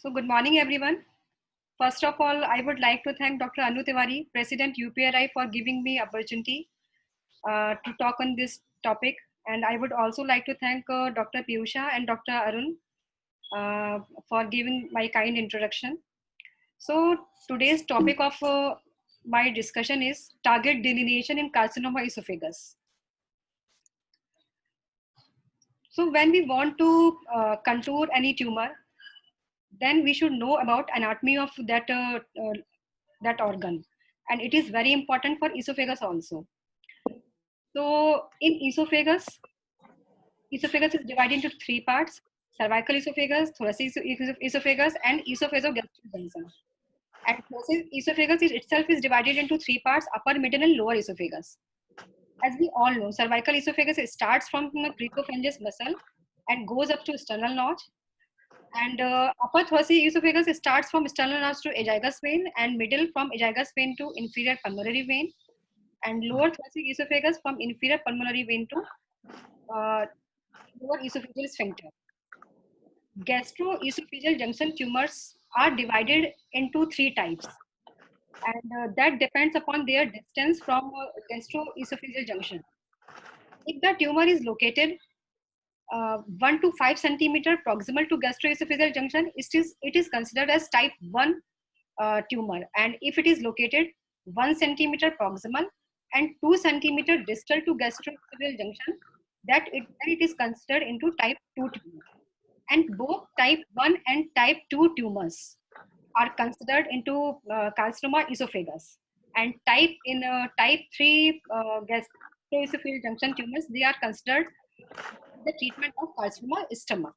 So good morning, everyone. First of all, I would like to thank Dr. Anu Tiwari, President UPRI, for giving me opportunity to talk on this topic. And I would also like to thank Dr. Piyusha and Dr. Arun for giving my kind introduction. So today's topic of my discussion is target delineation in carcinoma esophagus. So when we want to contour any tumor, then we should know about anatomy of that organ, and it is very important for esophagus also. So in esophagus is divided into three parts: cervical esophagus, thoracic esophagus, and esophagogastric junction. And thoracic esophagus itself is divided into three parts: upper, middle, and lower esophagus. As we all know, cervical esophagus starts from the cricopharyngeal muscle and goes up to sternal notch. And upper thoracic esophagus starts from sternal notch to azygus vein, and middle from azygus vein to inferior pulmonary vein, and lower thoracic esophagus from inferior pulmonary vein to lower esophageal sphincter. Gastroesophageal junction tumors are divided into three types, and that depends upon their distance from gastroesophageal junction. If the tumor is located 1 to 5 centimeter proximal to gastroesophageal junction, it is considered as type 1 tumor. And if it is located 1 centimeter proximal and 2 centimeter distal to gastroesophageal junction, then it is considered into type 2 tumor. And both type 1 and type 2 tumors are considered into carcinoma esophagus. And type 3 gastroesophageal junction tumors, they are considered the treatment of carcinoma stomach.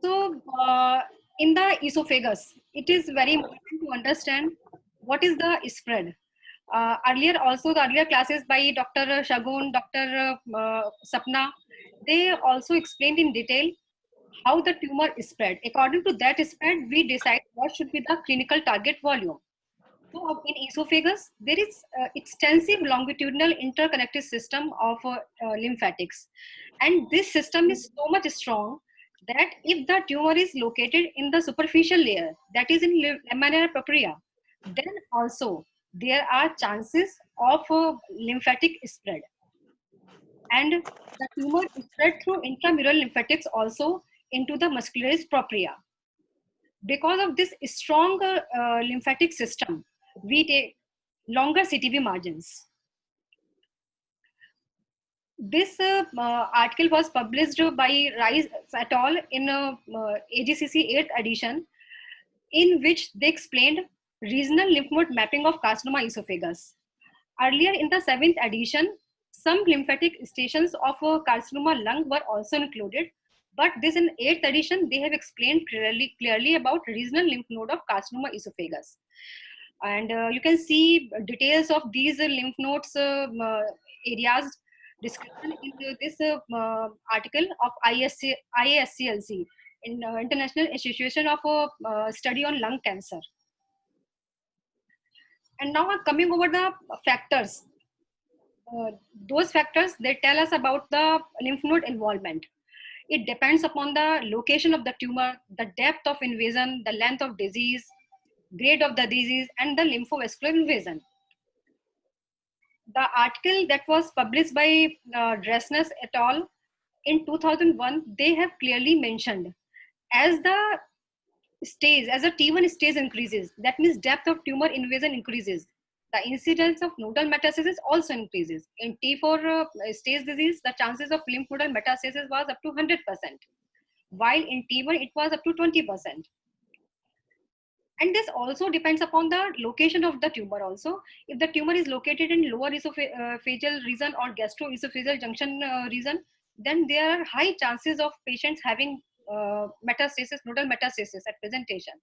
So in the esophagus, it is very important to understand what is the spread. The earlier classes by Dr. Shagun, Dr. Sapna, they also explained in detail how the tumor is spread. According to that spread, we decide what should be the clinical target volume. So in esophagus, there is extensive longitudinal interconnected system of lymphatics. And this system is so much strong that if the tumor is located in the superficial layer, that is in lamina propria, then also there are chances of lymphatic spread. And the tumor is spread through intramural lymphatics also into the muscularis propria. Because of this stronger lymphatic system, we take longer CTV margins. This article was published by Rice et al. In AJCC 8th edition, in which they explained regional lymph node mapping of carcinoma esophagus. Earlier in the 7th edition, some lymphatic stations of carcinoma lung were also included, but this in 8th edition, they have explained clearly about regional lymph node of carcinoma esophagus. And you can see details of these lymph nodes areas description in this article of IASCLC, in International Association of Study on Lung Cancer. And now coming over the factors. Those factors, they tell us about the lymph node involvement. It depends upon the location of the tumor, the depth of invasion, the length of disease, grade of the disease, and the lymphovascular invasion. The article that was published by Dresnes et al. In 2001, they have clearly mentioned as the T1 stage increases, that means depth of tumor invasion increases, the incidence of nodal metastasis also increases. In T4 stage disease, the chances of lymph nodal metastasis was up to 100%, while in T1 it was up to 20%. And this also depends upon the location of the tumor also. If the tumor is located in lower esophageal region or gastroesophageal junction region, then there are high chances of patients having metastasis, nodal metastasis at presentation.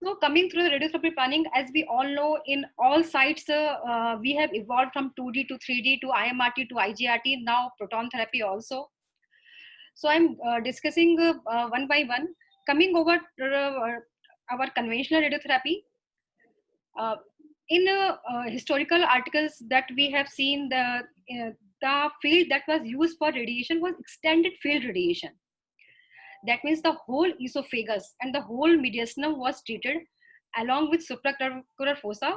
So coming through the radiotherapy planning, as we all know, in all sites, we have evolved from 2D to 3D to IMRT to IGRT, now proton therapy also. So I'm discussing one by one. Coming over to our conventional radiotherapy. In historical articles that we have seen, the field that was used for radiation was extended field radiation. That means the whole esophagus and the whole mediastinum was treated along with supraclavicular fossa.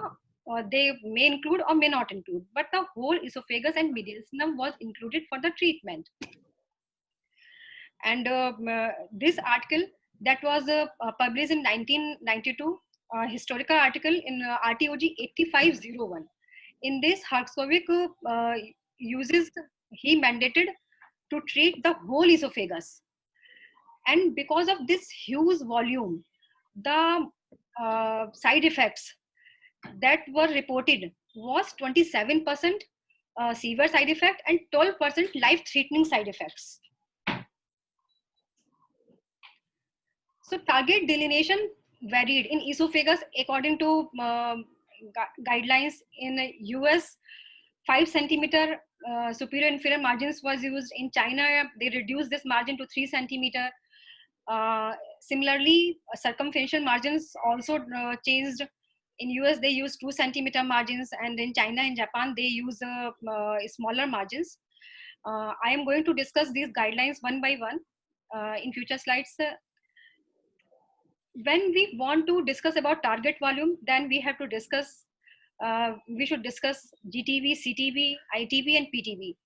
They may include or may not include, but the whole esophagus and mediastinum was included for the treatment. And this article that was published in 1992, historical article in RTOG 8501. In this, Hertzovik uses, he mandated to treat the whole esophagus. And because of this huge volume, the side effects that were reported was 27% severe side effect and 12% life-threatening side effects. So target delineation varied in esophagus according to guidelines. In US, 5 centimeter superior inferior margins was used. In China, they reduced this margin to 3 centimeter. Similarly, circumferential margins also changed. In US, they use 2 centimeter margins, and in China and Japan, they use smaller margins. I am going to discuss these guidelines one by one in future slides. When we want to discuss about target volume, then we have to discuss, we should discuss GTV, CTV, ITV, and PTV.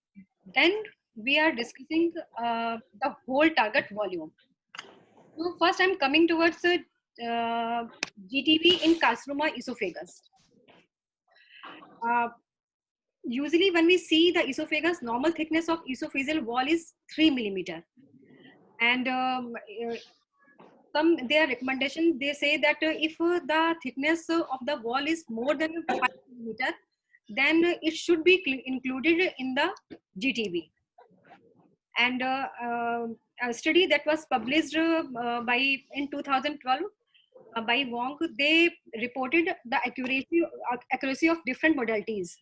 Then we are discussing the whole target volume. So first I'm coming towards GTV in carcinoma esophagus. Usually when we see the esophagus, normal thickness of esophageal wall is 3 millimeter. And their recommendation, they say that if the thickness of the wall is more than 5 millimeter, then it should be included in the GTV. And a study that was published in 2012 by Wong, they reported the accuracy of different modalities.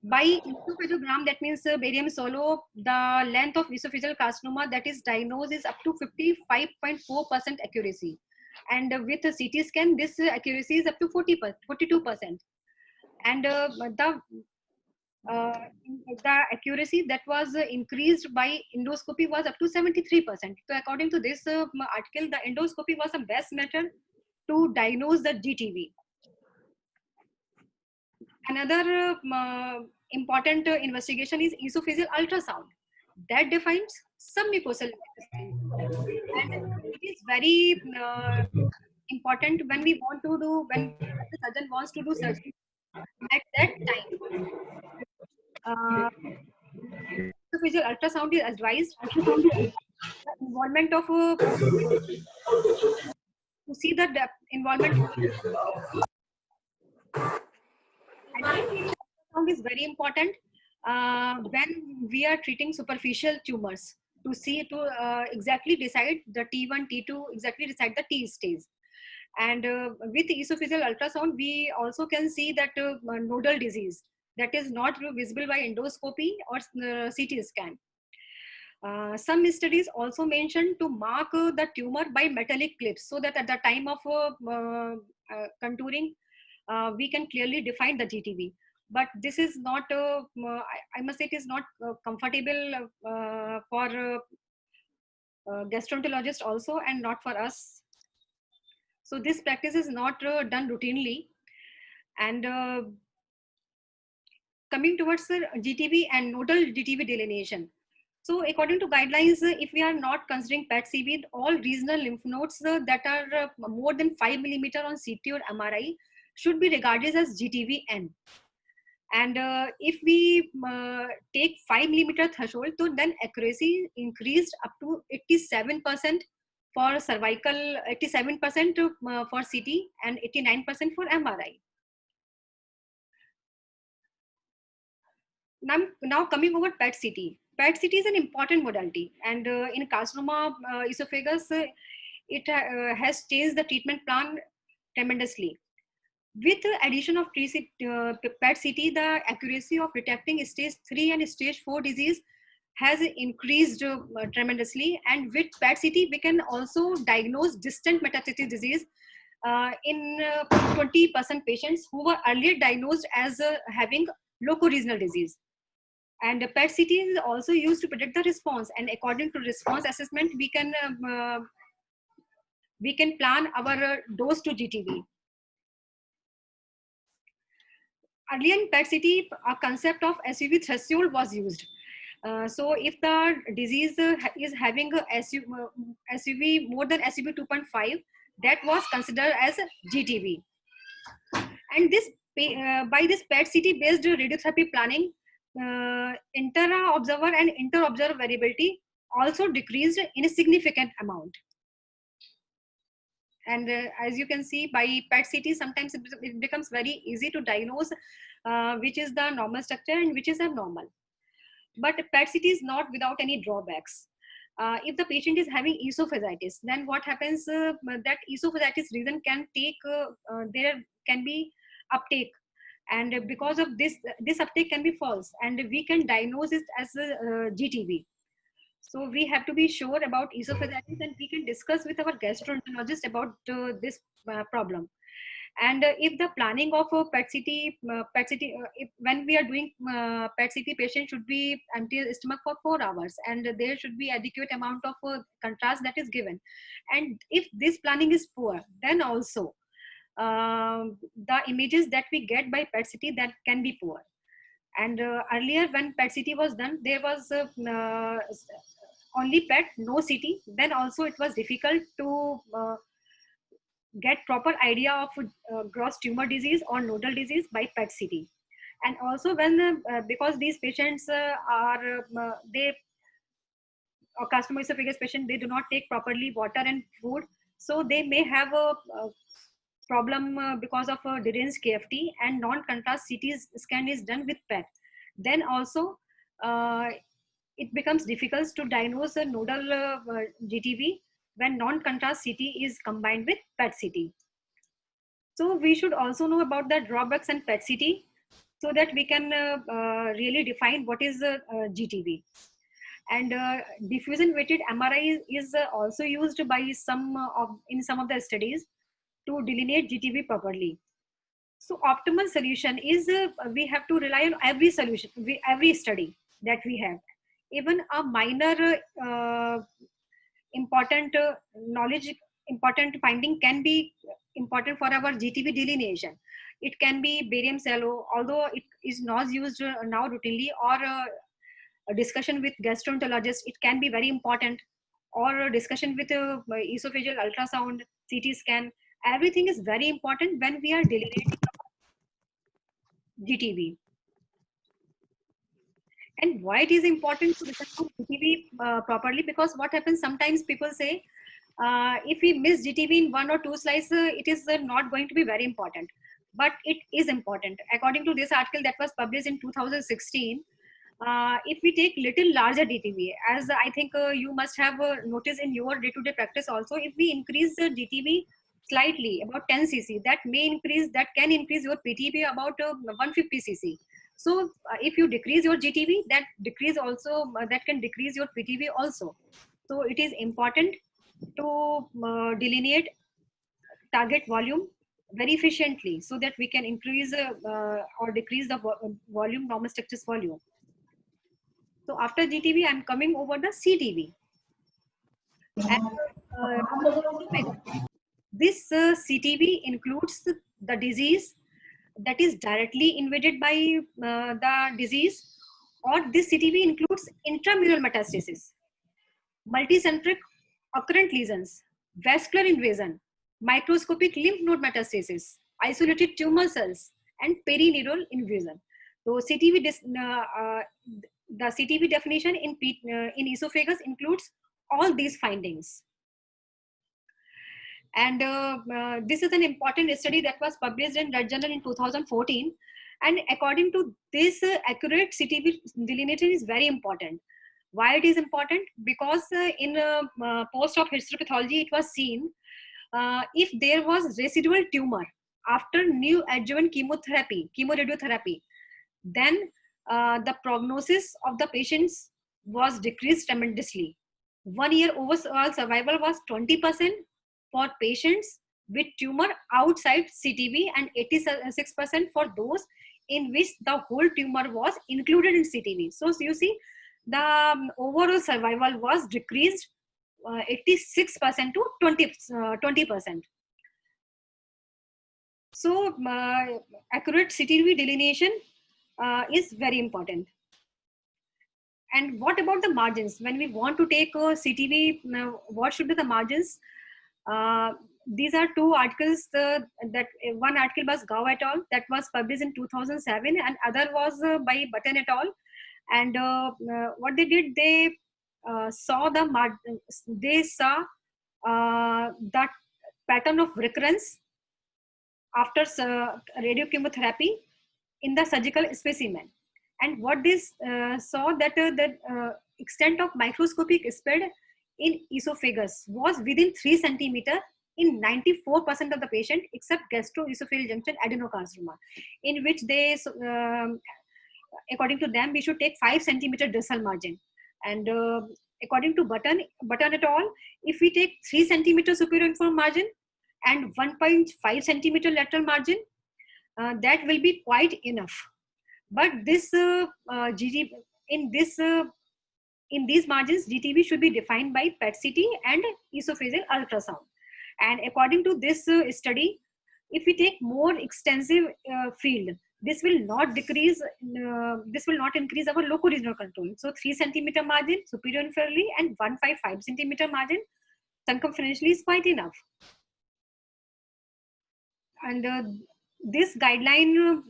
By esophagogram, that means barium solo, the length of esophageal carcinoma that is diagnosed is up to 55.4% accuracy. And with a CT scan, this accuracy is up to 42%. And the accuracy that was increased by endoscopy was up to 73%. So according to this article, the endoscopy was the best method to diagnose the GTV. Another important investigation is esophageal ultrasound. That defines submucosal intestine. And it is very important when we want to do, when the surgeon wants to do surgery. At that time, esophageal ultrasound is advised. The involvement of to see the depth involvement. Ultrasound is very important when we are treating superficial tumors, to see, to exactly decide the T1, T2, exactly decide the T stage. And with esophageal ultrasound, we also can see that nodal disease that is not visible by endoscopy or CT scan. Some studies also mention to mark the tumor by metallic clips, so that at the time of contouring, we can clearly define the GTV. But this is not, I must say, it is not comfortable for gastroenterologists also, and not for us. So this practice is not done routinely. And coming towards the GTV and nodal GTV delineation. So according to guidelines, if we are not considering PET-CT, all regional lymph nodes that are more than 5 millimeter on CT or MRI should be regarded as GTV-N. And if we take 5 millimeter threshold, so then accuracy increased up to 87% for cervical, 87% for CT, and 89% for MRI. Now coming over PET-CT. PET-CT is an important modality, and in carcinoma esophagus, it has changed the treatment plan tremendously. With the addition of PET-CT, the accuracy of detecting stage 3 and stage 4 disease has increased tremendously. And with PET-CT, we can also diagnose distant metastatic disease in 20% patients who were earlier diagnosed as having locoregional disease. And PET-CT is also used to predict the response, and according to response assessment, we can plan our dose to GTV. Earlier in PET-CT, a concept of SUV threshold was used. So if the disease is having a SUV more than SUV 2.5, that was considered as GTV. And this by this PET-CT based radiotherapy planning, intra-observer and inter-observer variability also decreased in a significant amount. And as you can see, by PET-CT, sometimes it becomes very easy to diagnose which is the normal structure and which is abnormal. But PET-CT is not without any drawbacks. If the patient is having esophagitis, then what happens, that esophagitis region can take, there can be uptake. And because of this uptake can be false, and we can diagnose it as a GTV. So we have to be sure about esophagitis, and we can discuss with our gastroenterologist about this problem. And if the planning of a PET-CT, when we are doing PET-CT, patient should be empty stomach for 4 hours, and there should be adequate amount of contrast that is given. And if this planning is poor, then also the images that we get by PET-CT, that can be poor. And earlier when PET-CT was done, there was only PET, no CT. Then also it was difficult to get proper idea of gross tumor disease or nodal disease by PET-CT. And also when because these patients are carcinoesophagus patient, they do not take properly water and food, so they may have a problem because of a deranged KFT, and non-contrast CT scan is done with PET. Then also it becomes difficult to diagnose a nodal GTV when non-contrast CT is combined with PET-CT. So we should also know about the drawbacks and PET-CT, so that we can really define what is GTV. And diffusion weighted MRI is also used by in some of the studies to delineate GTV properly. So optimal solution is we have to rely on every solution, every study that we have. Even a minor important important finding can be important for our GTV delineation. It can be barium cello, although it is not used now routinely, or a discussion with gastroenterologist, it can be very important, or a discussion with esophageal ultrasound, CT scan. Everything is very important when we are delineating GTV. And why it is important to listen to GTV properly? Because what happens, sometimes people say, if we miss GTV in 1 or 2 slides, it is not going to be very important. But it is important. According to this article that was published in 2016, if we take little larger GTV, as I think you must have noticed in your day-to-day practice also, if we increase the GTV slightly, about 10 cc, that can increase your PTV about 150 cc. So if you decrease your GTV, that can decrease your PTV also. So it is important to delineate target volume very efficiently, so that we can increase or decrease the volume, normal structures volume. So after GTV, I'm coming over the CTV. And, this CTV includes the disease that is directly invaded by the disease, or this CTV includes intramural metastasis, multicentric occurrent lesions, vascular invasion, microscopic lymph node metastasis, isolated tumor cells, and perineural invasion. So the CTV definition in esophagus includes all these findings. And this is an important study that was published in Red Journal in 2014. And according to this, accurate CTV delineation is very important. Why it is important? Because in post-op histopathology, it was seen if there was residual tumor after neoadjuvant chemoradiotherapy, then the prognosis of the patients was decreased tremendously. 1 year overall survival was 20% for patients with tumor outside CTV, and 86% for those in which the whole tumor was included in CTV. So you see, the overall survival was decreased 86% to 20%. So accurate CTV delineation is very important. And what about the margins? When we want to take a CTV, what should be the margins? These are two articles. That one article was Gao et al. That was published in 2007, and other was by Button et al. And what they did, they saw the that pattern of recurrence after radiochemotherapy in the surgical specimen. And what they saw that the extent of microscopic spread in esophagus was within 3 centimeter in 94% of the patient except gastroesophageal junction adenocarcinoma, in which they, according to them, we should take 5 centimeter dorsal margin. And according to Button et al., if we take 3 centimeter superior inferior margin and 1.5 centimeter lateral margin, that will be quite enough. But this GTB, in these margins, GTB should be defined by PET-CT and esophageal ultrasound. And according to this study, if we take more extensive field, this will not decrease. This will not increase our local regional control. So 3 centimeter margin superior inferiorly and 1.5 centimeter margin circumferentially is quite enough. And this guideline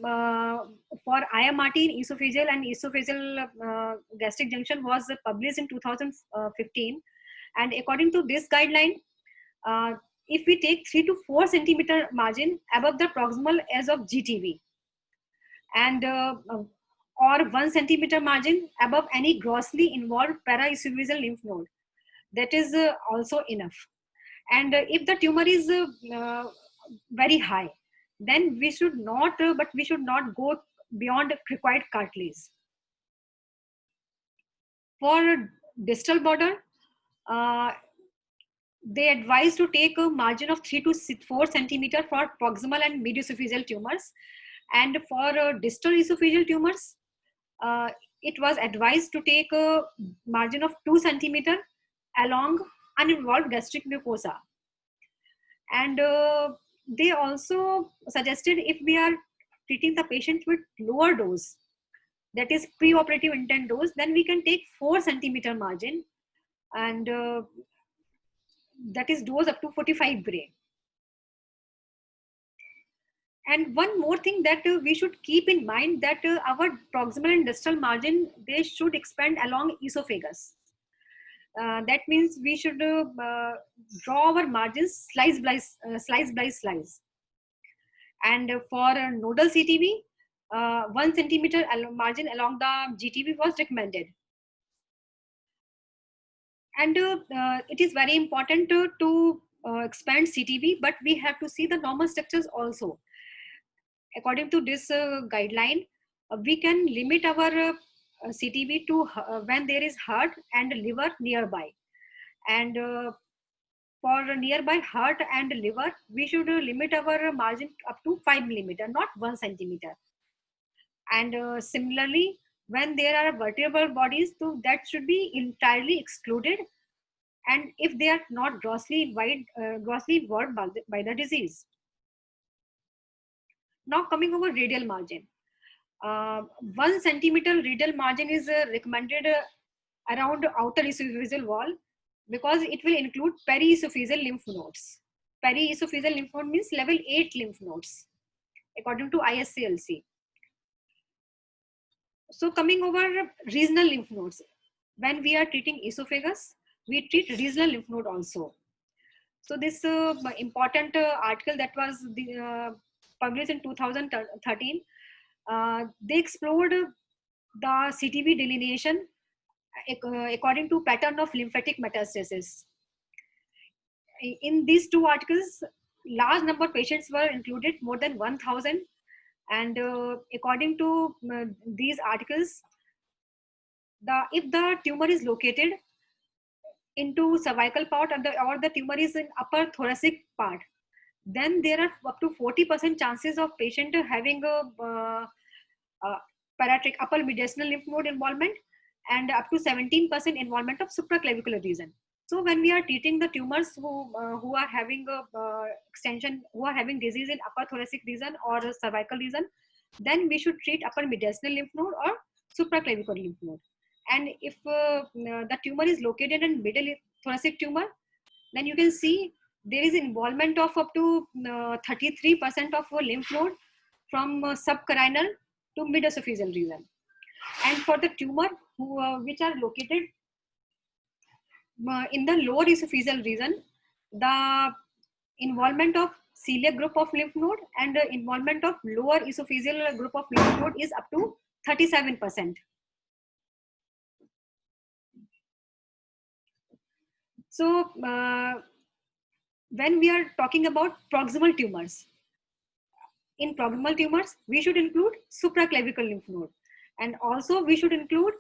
for IMRT in esophageal and esophageal gastric junction was published in 2015. And according to this guideline, if we take 3 to 4 centimeter margin above the proximal edge of GTV, and or 1 centimeter margin above any grossly involved paraesophageal lymph node, that is also enough. And if the tumor is very high, then we should not, go beyond required cartilage. For distal border, they advise to take a margin of 3 to 4 centimeter for proximal and mediasophageal tumors. And for distal esophageal tumors, it was advised to take a margin of 2 centimeter along uninvolved gastric mucosa. And they also suggested, if we are treating the patient with lower dose, that is preoperative intent dose, then we can take 4 centimeter margin, and that is dose up to 45 gray. And one more thing that we should keep in mind, that our proximal and distal margin, they should expand along esophagus. That means we should draw our margins slice by slice. And for nodal CTV, 1 centimeter margin along the GTV was recommended. And it is very important to expand CTV, but we have to see the normal structures also. According to this guideline, we can limit our CTV to when there is heart and liver nearby. And for nearby heart and liver, we should limit our margin up to 5 millimeter, not 1 centimeter. And similarly, when there are vertebral bodies, so that should be entirely excluded, and if they are not grossly involved by the disease. Now coming over radial margin. 1 centimeter radial margin is recommended around outer esophageal wall, because it will include periesophageal lymph nodes. Periesophageal lymph node means level 8 lymph nodes, according to ISCLC. So coming over regional lymph nodes. When we are treating esophagus, we treat regional lymph node also. So this important article that was published in 2013, they explored the CTV delineation according to pattern of lymphatic metastasis. In these two articles, large number of patients were included, more than 1,000. And according to these articles, if the tumor is located into cervical part or the tumor is in upper thoracic part, then there are up to 40% chances of patient having a upper mediastinal lymph node involvement, and up to 17% involvement of supraclavicular region. So when we are treating the tumors who are having extension, who are having disease in upper thoracic region or cervical region, then we should treat upper mediastinal lymph node or supraclavicular lymph node. And if the tumor is located in middle thoracic tumor, then you can see there is involvement of up to 33% of lymph node from subcarinal to mid-esophageal region. And for the tumor which are located in the lower esophageal region, the involvement of celiac group of lymph node and the involvement of lower esophageal group of lymph node is up to 37%. So when we are talking about proximal tumors, in proximal tumors, we should include supraclavicular lymph node, and also we should include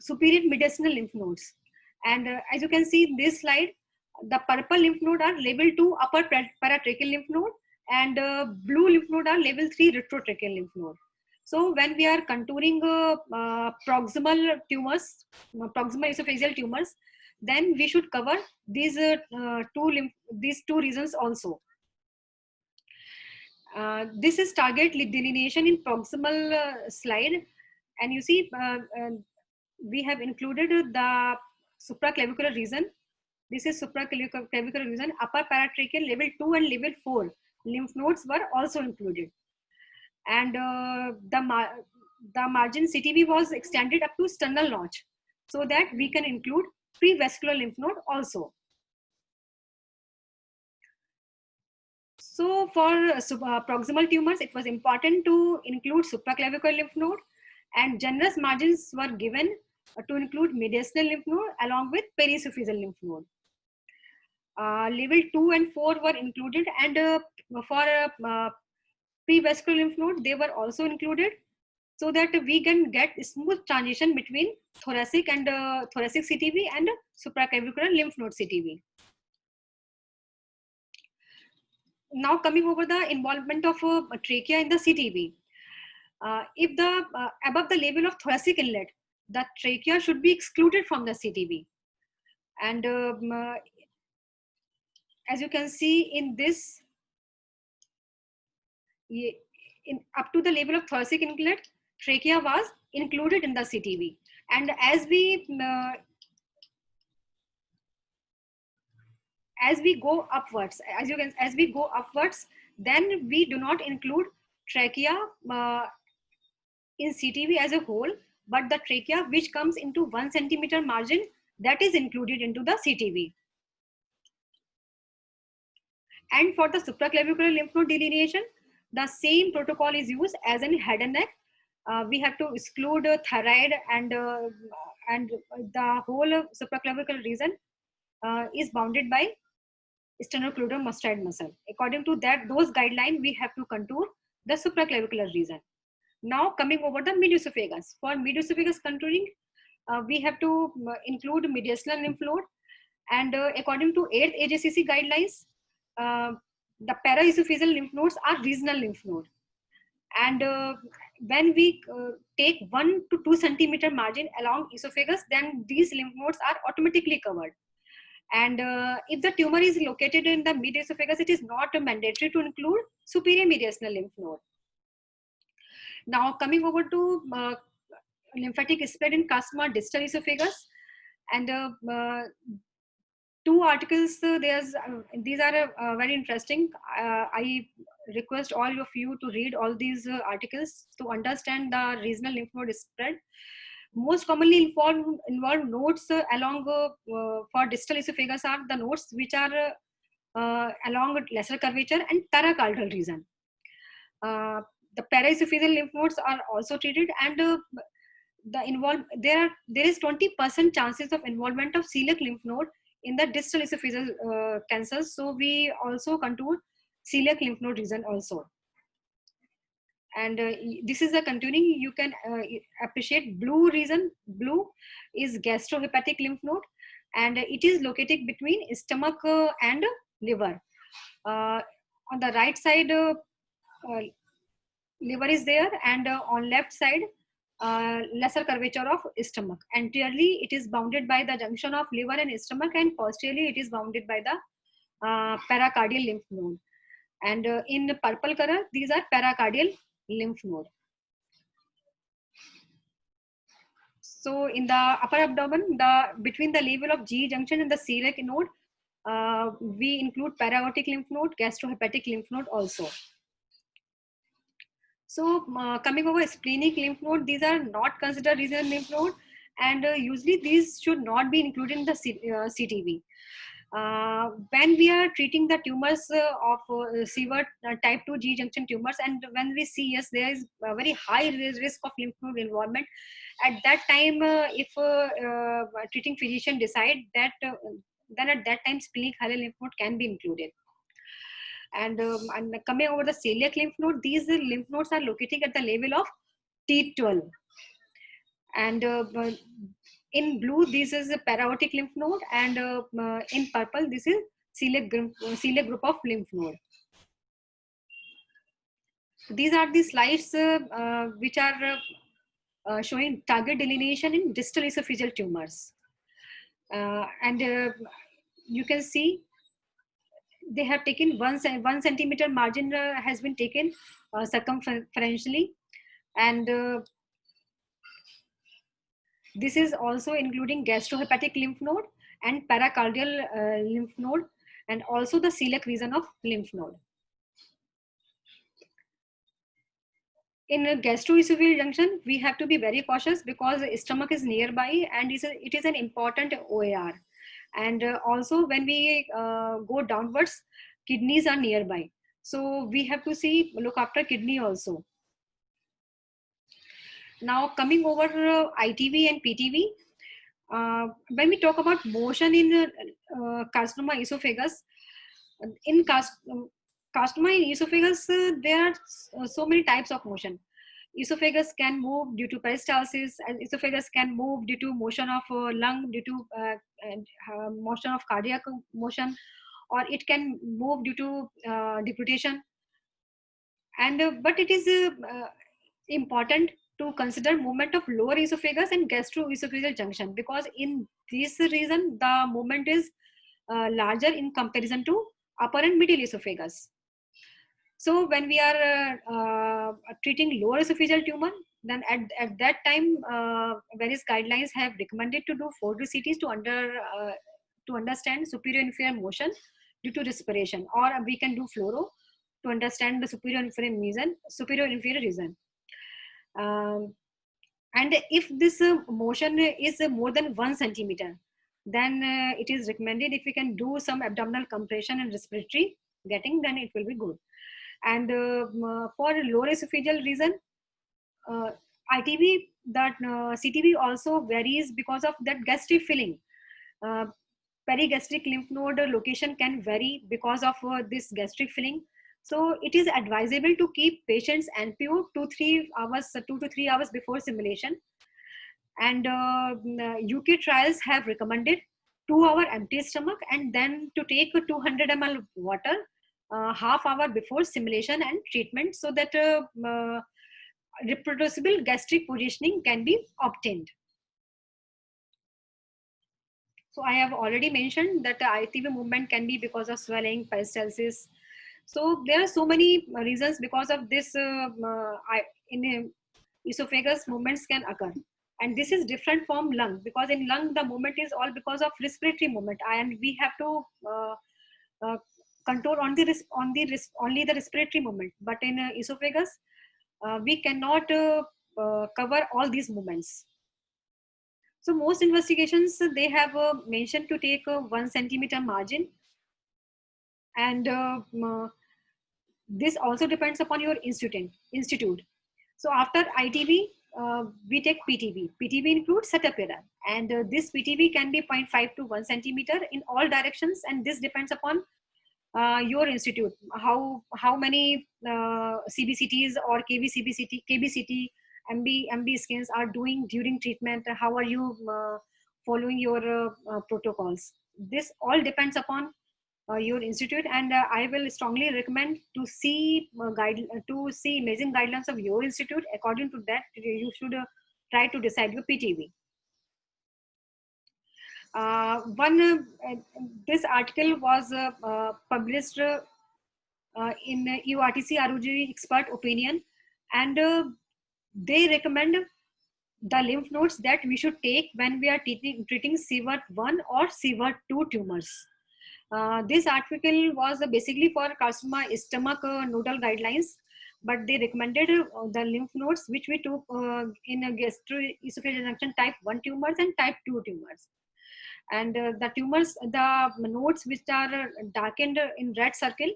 superior mediastinal lymph nodes. And as you can see in this slide, the purple lymph node are level 2 upper paratracheal lymph node, and blue lymph node are level 3 retrotracheal lymph node. So when we are contouring proximal tumors, proximal esophageal tumors, then we should cover these two regions also. This is target delineation in proximal slide, and you see we have included the supraclavicular region. This is supraclavicular region. Upper paratracheal level 2 and level 4 lymph nodes were also included, and the margin CTV was extended up to sternal notch, so that we can include prevascular lymph node also. So for proximal tumors, it was important to include supraclavicular lymph node, and generous margins were given to include mediastinal lymph node along with periesophageal lymph node. Level 2 and 4 were included, and for prevascular lymph node, they were also included, so that we can get smooth transition between thoracic and thoracic CTV and supraclavicular lymph node CTV. Now coming over the involvement of trachea in the CTV. If the above the level of thoracic inlet, the trachea should be excluded from the CTV. And as you can see in this, up to the level of thoracic inlet, trachea was included in the CTV. And as we go upwards, as we go upwards, then we do not include trachea in CTV as a whole, but the trachea which comes into 1 centimeter margin, that is included into the CTV. And for the supraclavicular lymph node delineation, the same protocol is used as in head and neck. We have to exclude thyroid, and the whole supraclavicular region is bounded by sternocleidomastoid muscle. According to those guidelines, we have to contour the supraclavicular region. Now coming over the mid-esophagus. For mid-esophagus contouring, we have to include mediastinal lymph node, and according to 8th AJCC guidelines, the paraesophageal lymph nodes are regional lymph node. And when we take 1 to 2 centimeter margin along esophagus, then these lymph nodes are automatically covered. And if the tumor is located in the mid-esophagus, it is not mandatory to include superior mediastinal lymph node. Now coming over to lymphatic spread in carcinoma distal esophagus, and two articles. These are very interesting. I request all of you to read all these articles to understand the regional lymph node spread. Most commonly involved nodes along for distal esophagus are the nodes which are along lesser curvature and paracardial region. The paraesophageal lymph nodes are also treated, and there is 20% chances of involvement of celiac lymph node in the distal esophageal cancers. So we also contour celiac lymph node region also. And this is the contouring. You can appreciate blue region. Blue is gastrohepatic lymph node, and it is located between stomach and liver. On the right side, liver is there, and on left side, lesser curvature of stomach. Anteriorly, it is bounded by the junction of liver and stomach, and posteriorly, it is bounded by the pericardial lymph node. And in the purple color, these are pericardial lymph node. So in the upper abdomen, between the level of G junction and the celiac node, we include para-aortic lymph node, gastrohepatic lymph node also. So coming over splenic lymph node, these are not considered regional lymph node, and usually these should not be included in the CTV. When we are treating the tumors of severe type 2 G junction tumors, and when we see, yes, there is a very high risk of lymph node involvement, at that time, if treating physician decide that, then at that time splenic hilar lymph node can be included. And coming over the celiac lymph node, these lymph nodes are located at the level of T12. And in blue, this is a para-aortic lymph node, and in purple, this is celiac group of lymph node. These are the slides which are showing target delineation in distal esophageal tumors. And you can see they have taken 1 centimeter margin has been taken circumferentially, and this is also including gastrohepatic lymph node and pericardial lymph node, and also the celiac region of lymph node. In a gastroesophageal junction, we have to be very cautious because the stomach is nearby, and it is an important OAR. And also when we go downwards, kidneys are nearby. So we have to look after kidney also. Now coming over ITV and PTV, when we talk about motion in carcinoma esophagus, in carcinoma in esophagus, there are so many types of motion. Esophagus can move due to peristalsis, and esophagus can move due to motion of lung, due to motion of cardiac motion, or it can move due to deglutition. And but it is important to consider movement of lower esophagus and gastroesophageal junction, because in this reason the movement is larger in comparison to upper and middle esophagus. So when we are treating lower esophageal tumor, then at that time, various guidelines have recommended to do 4D CTs to understand superior inferior motion due to respiration, or we can do fluoro to understand the superior inferior region. And if this motion is more than 1 centimeter, then it is recommended if we can do some abdominal compression and respiratory getting, then it will be good. And for lower esophageal region, ITV, that CTV also varies because of that gastric filling. Perigastric lymph node location can vary because of this gastric filling. So it is advisable to keep patients NPO 2 to 3 hours before simulation. And UK trials have recommended 2-hour empty stomach, and then to take 200 ml water half hour before simulation and treatment, so that reproducible gastric positioning can be obtained. So I have already mentioned that the ITV movement can be because of swelling, peristalsis. So there are so many reasons because of this in esophagus movements can occur. And this is different from lung, because in lung the movement is all because of respiratory movement, and we have to control only the respiratory movement. But in esophagus, we cannot cover all these movements. So most investigations, they have mentioned to take a 1 centimeter margin, and this also depends upon your institute. So after ITV, we take PTV. PTV includes setup error, and this PTV can be 0.5 to 1 centimeter in all directions, and this depends upon your institute, how many CBCTs or KBCT, MB scans are doing during treatment, how are you following your protocols. This all depends upon your institute, and I will strongly recommend to see imaging guidelines of your institute. According to that, you should try to decide your PTV. This article was published in URTC ROG expert opinion, and they recommend the lymph nodes that we should take when we are treating CVER 1 or CVER 2 tumors. This article was basically for carcinoma stomach nodal guidelines, but they recommended the lymph nodes which we took in gastroesophageal junction type 1 tumors and type 2 tumors. And the tumors, the nodes which are darkened in red circle,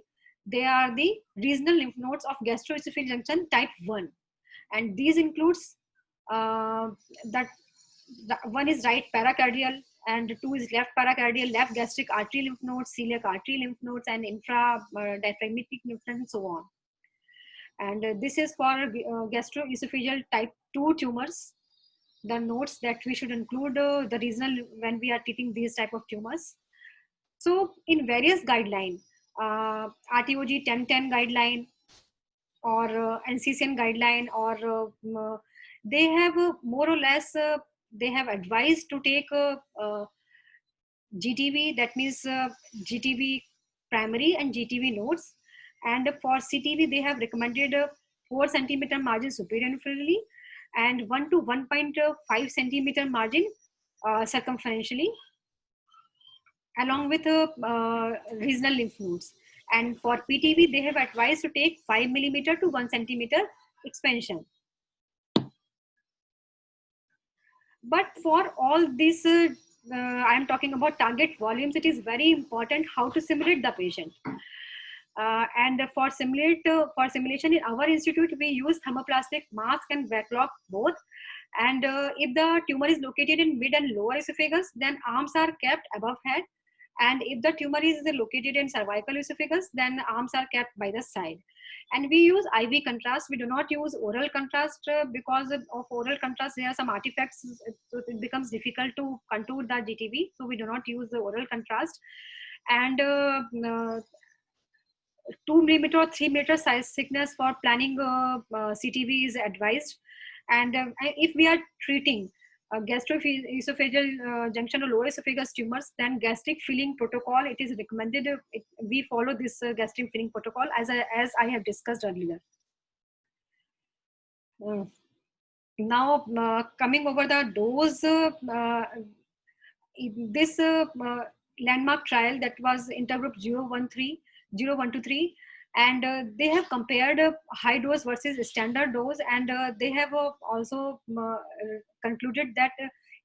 they are the regional lymph nodes of gastroesophageal junction type 1. And these includes that one is right paracardial, and two is left paracardial, left gastric artery lymph nodes, celiac artery lymph nodes, and infra diaphragmatic lymph nodes, and so on. And this is for gastroesophageal type 2 tumors. The notes that we should include the regional when we are treating these type of tumors. So in various guideline, RTOG 1010 guideline or NCCN guideline, or they have more or less they have advised to take GTV, that means GTV primary and GTV nodes. And for CTV, they have recommended 4 centimeter margin superior inferiorly and 1 to 1.5 centimeter margin circumferentially, along with regional lymph nodes. And for PTV, they have advised to take 5 millimeter to 1 centimeter expansion. But for all this, I am talking about target volumes. It is very important how to simulate the patient. And for simulation in our institute, we use thermoplastic mask and backlog both. And if the tumor is located in mid and lower esophagus, then arms are kept above head. And if the tumor is located in cervical esophagus, then arms are kept by the side. And we use IV contrast. We do not use oral contrast because of oral contrast, there are some artifacts. So it becomes difficult to contour the GTV. So we do not use the oral contrast. And 2 millimeter or 3 millimeter size thickness for planning CTV is advised. And if we are treating gastroesophageal junction or lower esophagus tumors, then gastric filling protocol, it is recommended. We follow this gastric filling protocol as I have discussed earlier. Now coming over the dose, this landmark trial, that was intergroup 0123, and they have compared high dose versus standard dose, and they have also concluded that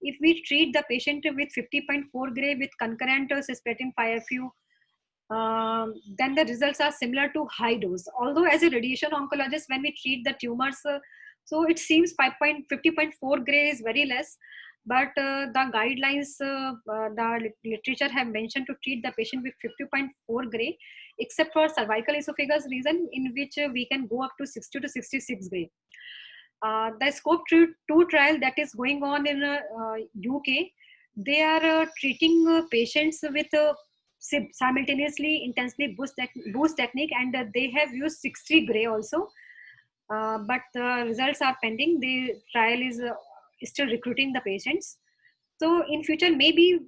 if we treat the patient with 50.4 gray with concurrent cisplatin 5-FU, then the results are similar to high dose. Although as a radiation oncologist, when we treat the tumors, so it seems 50.4 gray is very less, but the guidelines, the literature have mentioned to treat the patient with 50.4 gray, except for cervical esophagus region, in which we can go up to 60 to 66 gray. The SCOPE 2 trial that is going on in UK, they are treating patients with simultaneously intensely boost technique, and they have used 60 gray also, but the results are pending. The trial is still recruiting the patients. So in future, maybe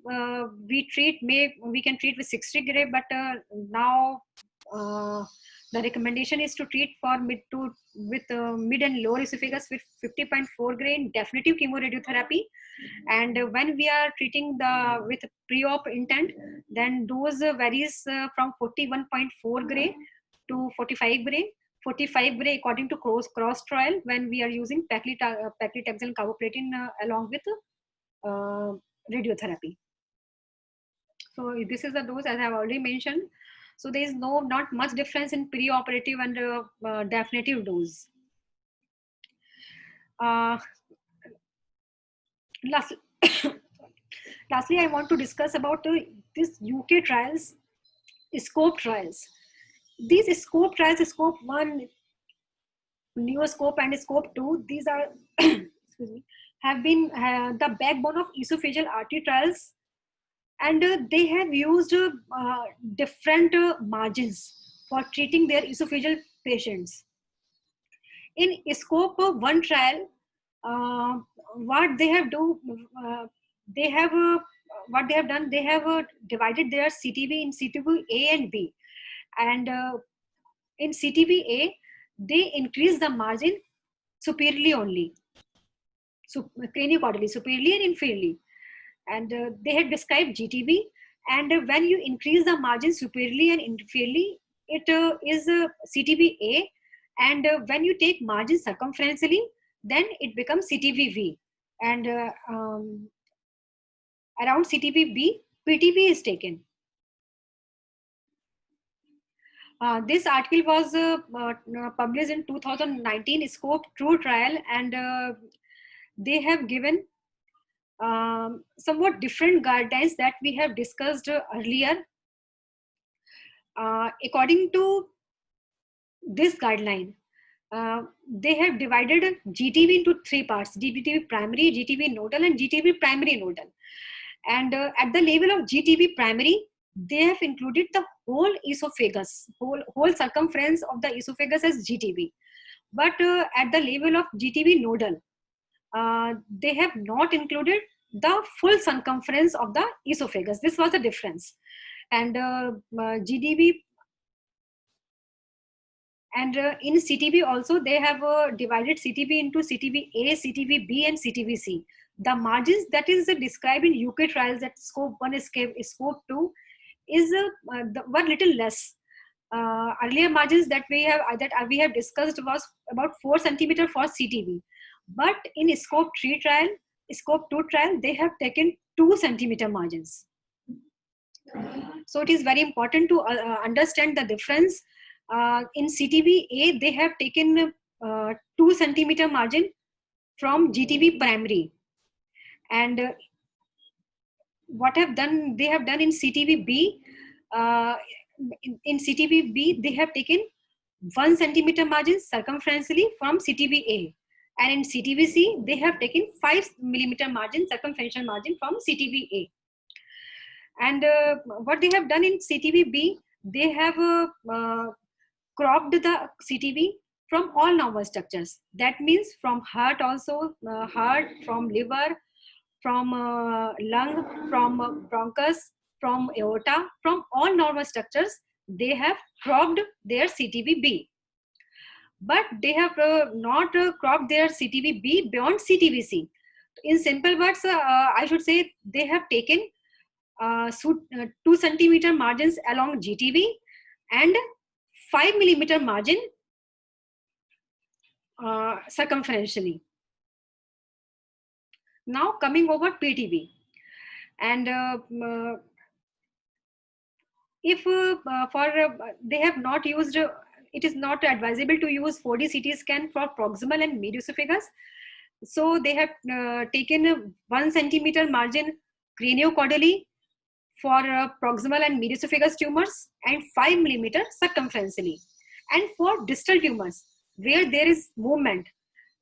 we can treat with 60 gray, but now the recommendation is to treat for mid and lower esophagus with 50.4 gray in definitive chemoradiotherapy. And when we are treating with pre-op intent, then dose varies from 41.4 gray to 45 gray. 45 gray according to cross trial, when we are using paclitaxel carboplatin along with radiotherapy. So this is the dose, as I have already mentioned. So there is not much difference in pre-operative and definitive dose. Lastly, I want to discuss about this UK trials, SCOPE trials. These SCOPE trials, SCOPE 1, NeoSCOPE and SCOPE 2, these are excuse me, have been the backbone of esophageal artery trials And they have used different margins for treating their esophageal patients. In scope of one trial, uh, what they have do, they have what they have done, they have divided their CTV in CTV A and B, and in CTV A, they increase the margin superiorly only, so craniocaudally, superiorly and inferiorly, and they had described GTV. And when you increase the margin superiorly and inferiorly, it is CTV-A, and when you take margin circumferentially, then it becomes CTV-V, and around CTV-B, PTV is taken. This article was published in 2019 Scope True Trial, and they have given somewhat different guidelines that we have discussed earlier. According to this guideline, they have divided GTV into three parts: GTV primary, GTV nodal, and GTV primary nodal. And at the level of GTV primary, they have included the whole esophagus, whole circumference of the esophagus as GTV. But at the level of GTV nodal, they have not included the full circumference of the esophagus. This was the difference. And GTV, and in CTV also, they have divided CTV into CTV-A, CTV-B, and CTV-C. The margins that is described in UK trials at scope 1, scope 2 is were little less. Earlier margins that we have discussed was about 4 centimeter for CTV, but in scope 3 trial, scope 2 trial, they have taken 2 centimeter margins. So it is very important to understand the difference. In CTV-A, they have taken 2 centimeter margin from GTV primary, and what have done they have done in CTV-B. In CTV-B, they have taken 1 centimeter margin circumferentially from CTV-A, and in CTV-C, they have taken 5 millimeter margin, circumferential margin, from CTV-A. And what they have done in CTV-B, they have cropped the CTV from all normal structures. That means from heart also, heart, from liver, from lung, from bronchus, from aorta, from all normal structures, they have cropped their CTV-B. But they have not cropped their CTV-B beyond CTV-C. In simple words, I should say they have taken 2 centimeter margins along GTV and 5 millimeter margin circumferentially. Now coming over PTV, and if they have not used, it is not advisable to use 4D CT scan for proximal and mid-esophagus. So they have taken 1 centimeter margin craniocaudally for proximal and mid-esophagus tumors, and 5 millimeter circumferentially. And for distal tumors where there is movement,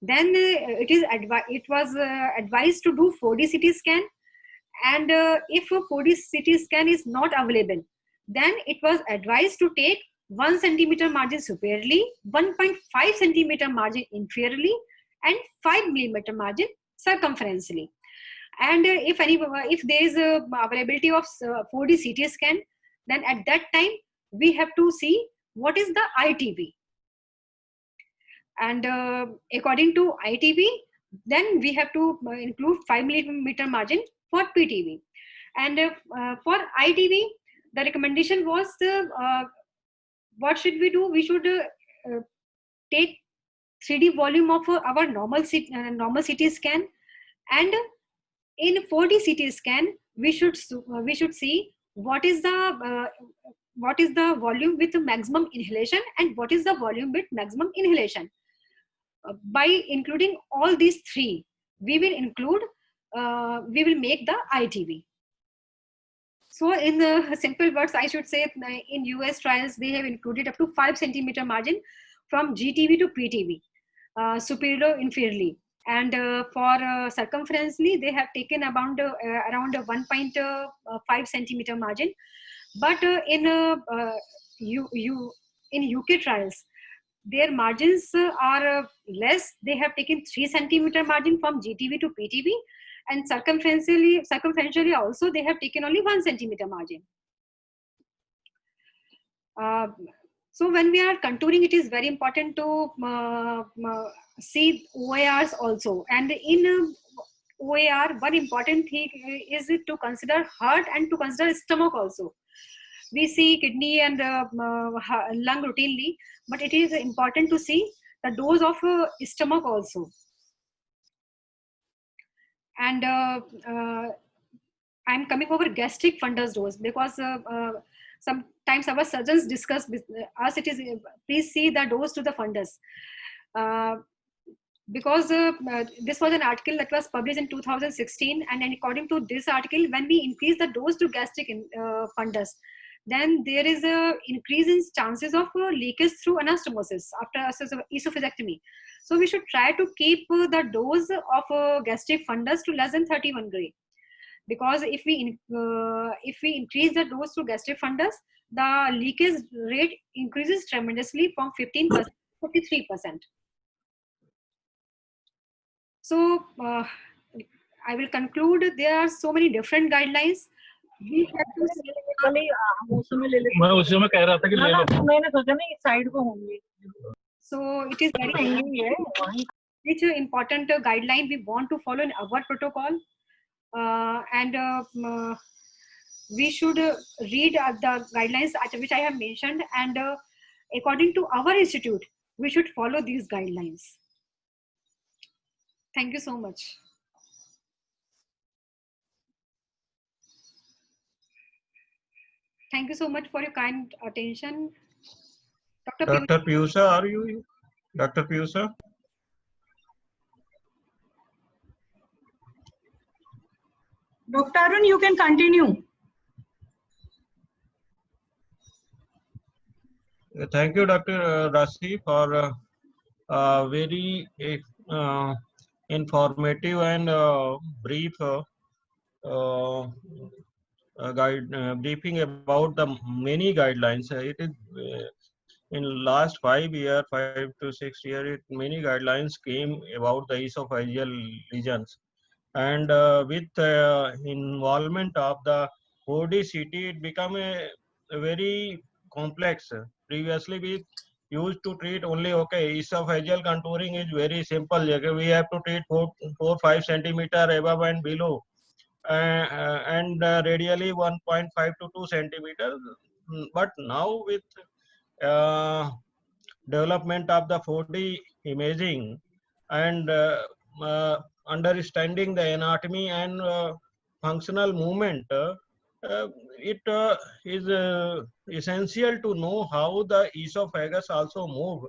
then it was advised to do 4D CT scan. And if a 4D CT scan is not available, then it was advised to take 1 centimeter margin superiorly, 1.5 centimeter margin inferiorly, and 5 millimeter margin circumferentially. And if there is availability of 4D CT scan, then at that time we have to see what is the ITV. And according to ITV, then we have to include 5 millimeter margin for PTV. And for ITV, the recommendation was what should we do? We should take 3D volume of our normal CT scan, and in 4D CT scan, we should see what is the volume with maximum inhalation and what is the volume with maximum inhalation. By including all these three, we will make the ITV. So in the simple words, I should say in US trials, they have included up to 5 centimeter margin from GTV to PTV, superior inferiorly. And for circumferentially, they have taken around 1.5 centimeter margin. But in UK trials, their margins are less. They have taken 3 centimeter margin from GTV to PTV, and circumferentially also they have taken only 1 centimeter margin. So when we are contouring, it is very important to see OARs also. And in OAR, one important thing is to consider heart and to consider stomach also. We see kidney and lung routinely, but it is important to see the dose of stomach also. And I'm coming over gastric fundus dose, because sometimes our surgeons discuss with us, it is please see the dose to the fundus. Because this was an article that was published in 2016, and according to this article, when we increase the dose to gastric fundus, then there is a increase in chances of leakage through anastomosis after esophagectomy. So we should try to keep the dose of gastric fundus to less than 31 gray, because if we increase the dose to gastric fundus, the leakage rate increases tremendously from 15% to 43%. So I will conclude. There are so many different guidelines. We have to so it is very which important guideline we want to follow in our protocol, and we should read the guidelines which I have mentioned, and according to our institute, we should follow these guidelines. Thank you so much. Thank you so much for your kind attention. Dr. Piyusha, are you? Dr. Piyusha? Dr. Arun, you can continue. Thank you, Dr. Rasi, for very informative and brief briefing about the many guidelines. It is in last 5 years, 5 to 6 years, many guidelines came about the esophageal lesions, and with involvement of the ODCT, it become a very complex. Previously, we used to treat only esophageal contouring is very simple. We have to treat 4-5 centimeter above and below, and radially 1.5 to 2 centimeters. But now with development of the 4D imaging and understanding the anatomy and functional movement, it is essential to know how the esophagus also move.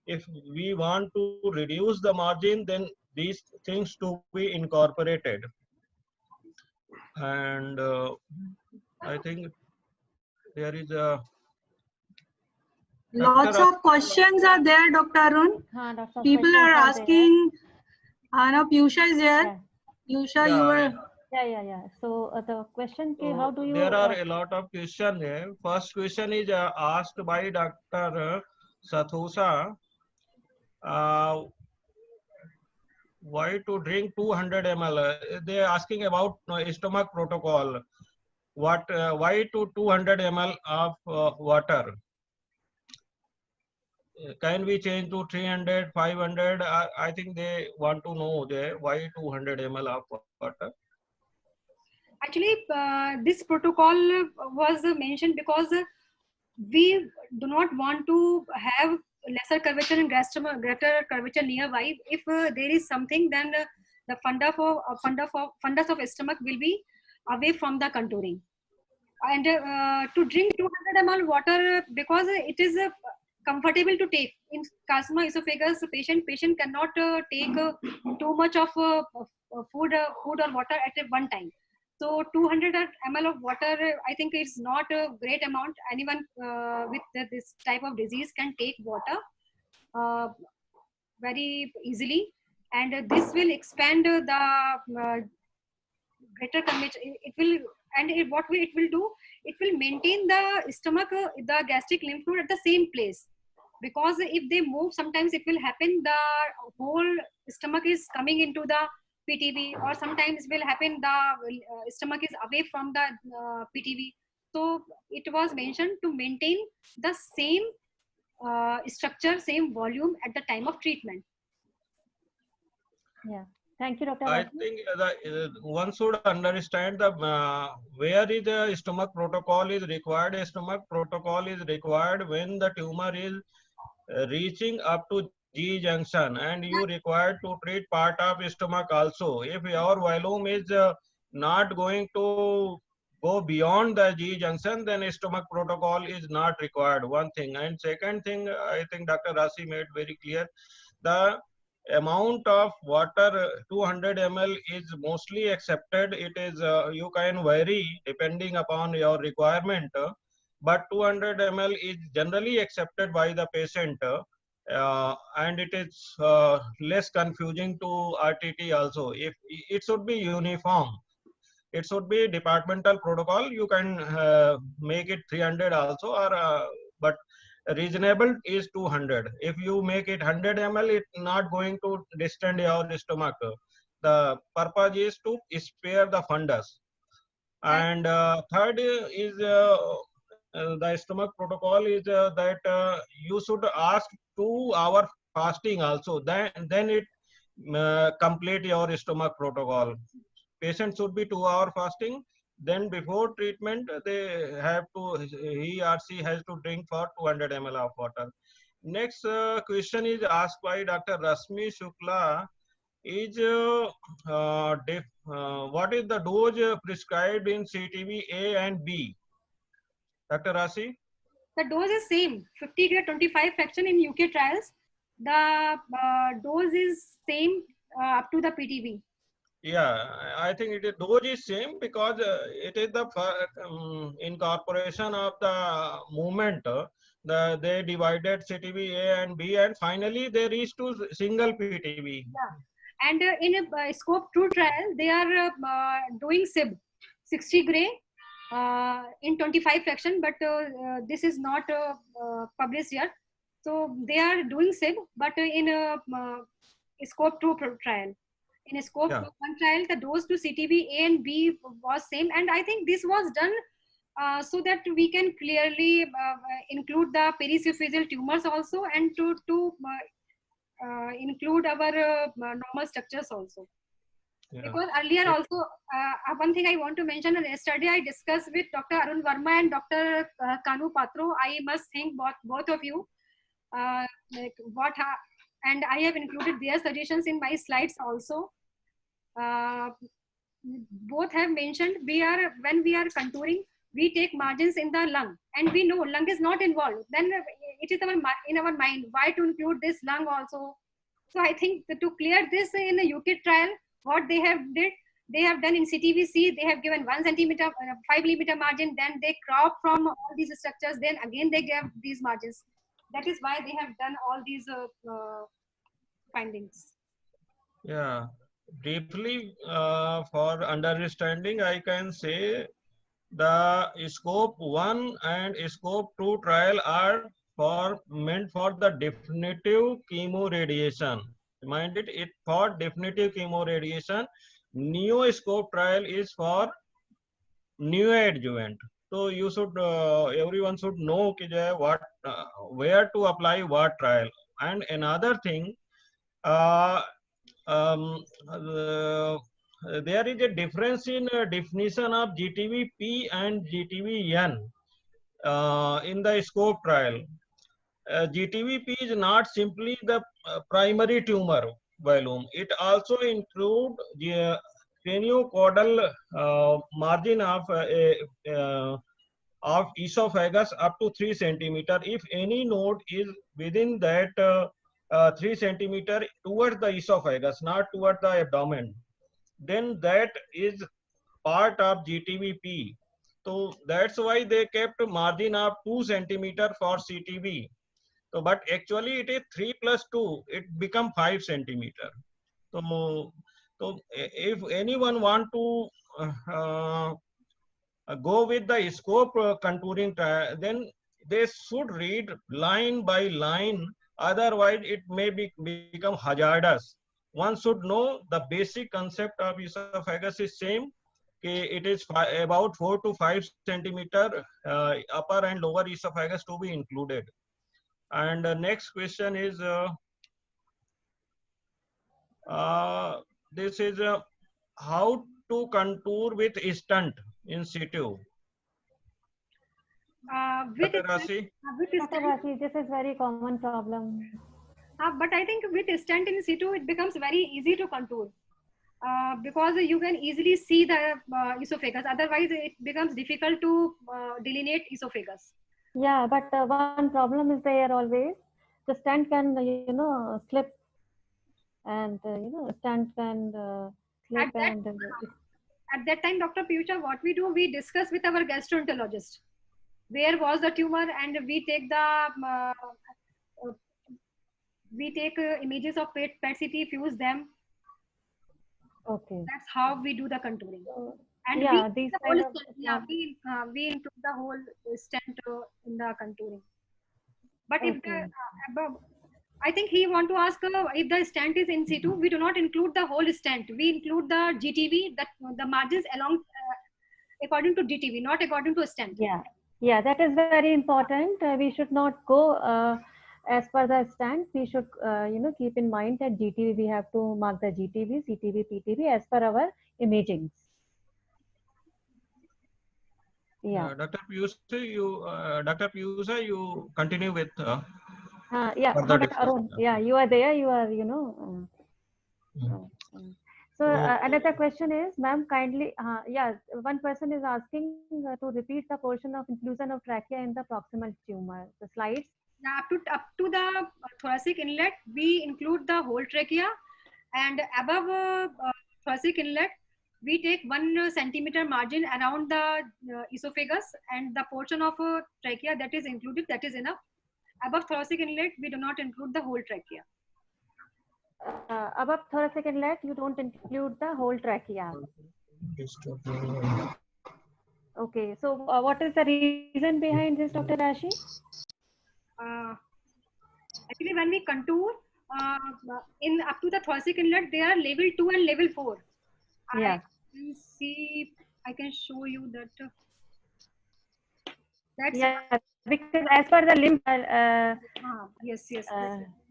If we want to reduce the margin, then these things to be incorporated. And I think there is a lots of questions are there, Dr. Arun. People are asking. Now Piyusha is there. Piyusha, you were. Yeah. So the question, how do you? There are a lot of questions here. First question is asked by Dr. Sathosa. Why to drink 200 ml? They are asking about stomach protocol. Why to 200 ml of water? Can we change to 300, 500? I think they want to know why 200 ml of water. Actually, this protocol was mentioned because we do not want to have lesser curvature and greater curvature nearby. If there is something, then the fundus of stomach will be away from the contouring. And to drink 200 ml water, because it is comfortable to take. In carcinoma esophagus patient cannot take too much of food or water at one time. So 200 ml of water, I think it's not a great amount. Anyone with this type of disease can take water very easily. and this will expand the greater convection. It will, and it will do, it will maintain the stomach, the gastric lymph node at the same place. Because if they move, sometimes it will happen the whole stomach is coming into the PTV, or sometimes will happen the stomach is away from the PTV. So it was mentioned to maintain the same structure, same volume at the time of treatment. Yeah. Thank you, Dr. I Rasmi. think one should understand the where is the stomach protocol is required. A stomach protocol is required when the tumor is reaching up to G junction, and you required to treat part of stomach also. If your volume is not going to go beyond the G junction, then stomach protocol is not required. One thing, and second thing, I think Dr. Rasi made very clear, the amount of water 200 ml is mostly accepted. It is you can vary depending upon your requirement, but 200 ml is generally accepted by the patient, and it is less confusing to RTT also. If it should be uniform, it should be departmental protocol. You can make it 300 also, or but reasonable is 200. If you make it 100 ml, it's not going to distend your stomach. The purpose is to spare the fundus. And third is the stomach protocol is that you should ask 2 hour fasting also. Then it complete your stomach protocol. Patient should be 2 hour fasting. Then before treatment, they have to, he or she has to drink for 200 ml of water. Next question is asked by Dr. Rasmi Shukla. Is what is the dose prescribed in CTV A and B? Dr. Rasi? The dose is same, 50 gray 25 fraction in UK trials. The dose is same up to the PTV. Yeah, I think it is dose is same because it is the incorporation of the movement. They divided CTV A and B, and finally they reached to single PTV. Yeah, and in a scope 2 trial, they are doing SIB 60 gray in 25 fraction, but this is not published yet. So they are doing SIB, but in a scope 2 trial. In a scope 1 trial, the dose to CTV A and B was same, and I think this was done so that we can clearly include the periesophageal tumors also, and to include our normal structures also. Yeah. Because earlier also, one thing I want to mention, yesterday I discussed with Dr. Arun Verma and Dr. Kanu Patro. I must thank both of you. And I have included their suggestions in my slides also. Both have mentioned when we are contouring, we take margins in the lung, and we know lung is not involved. Then it is in our mind, why to include this lung also? So I think to clear this in the UK trial, what they have done in CTVC, they have given 1 centimeter, 5 millimeter margin, then they crop from all these structures, then again they give these margins. That is why they have done all these findings. Yeah, briefly for understanding, I can say the scope 1 and scope 2 trial are meant for the definitive chemoradiation. Remind it for definitive chemoradiation. Neo-scope trial is for neoadjuvant. So you should everyone should know what where to apply what trial. And another thing, there is a difference in definition of GTV-P and GTV-N in the scope trial. GTV-P is not simply the primary tumor volume. It also includes the craniocaudal margin of esophagus up to 3 centimeter. If any node is within that 3 centimeter towards the esophagus, not towards the abdomen, then that is part of GTV-P. So that's why they kept margin of 2 centimeter for CTV. So, but actually it is 3 plus 2, it become 5 centimeter. So if anyone want to go with the scope contouring, then they should read line by line. Otherwise, it may become hazardous. One should know the basic concept of esophagus is same. It is about 4 to 5 centimeter upper and lower esophagus to be included. And next question is this is how to contour with stent in situ. With Dr. Rashi? Dr. Rashi, this is very common problem. But I think with stent in situ, it becomes very easy to contour because you can easily see the esophagus. Otherwise, it becomes difficult to delineate esophagus. Yeah, but one problem is there always. The stent can, slip, and stent can slip At that time, Dr. Piyusha, what we do, we discuss with our gastroenterologist where was the tumor, and we take the images of PET CT, fuse them. Okay. That's how we do the contouring. And yeah, we include the whole stent in the contouring. But okay. if the I think he want to ask if the stent is in situ, we do not include the whole stent. We include the GTV, that the margins along according to GTV, not according to a stent. Yeah, that is very important. We should not go as per the stent. We should keep in mind that GTV, we have to mark the GTV, CTV, PTV as per our imagings. Yeah. Dr. Piyusha, you continue with. Yeah, Arun, yeah, you are there. You are, So another question is, ma'am, kindly, one person is asking to repeat the portion of inclusion of trachea in the proximal tumor. The slides. Up to the thoracic inlet, we include the whole trachea, and above thoracic inlet, we take 1 centimeter margin around the esophagus, and the portion of trachea that is included, that is enough. Above thoracic inlet, we do not include the whole trachea. Above thoracic inlet, you don't include the whole trachea. Okay, so what is the reason behind this, Dr. Rashi? Actually, when we contour in up to the thoracic inlet, they are level 2 and level 4. Yeah. I can show you that. That's because as per the lymph. Yes.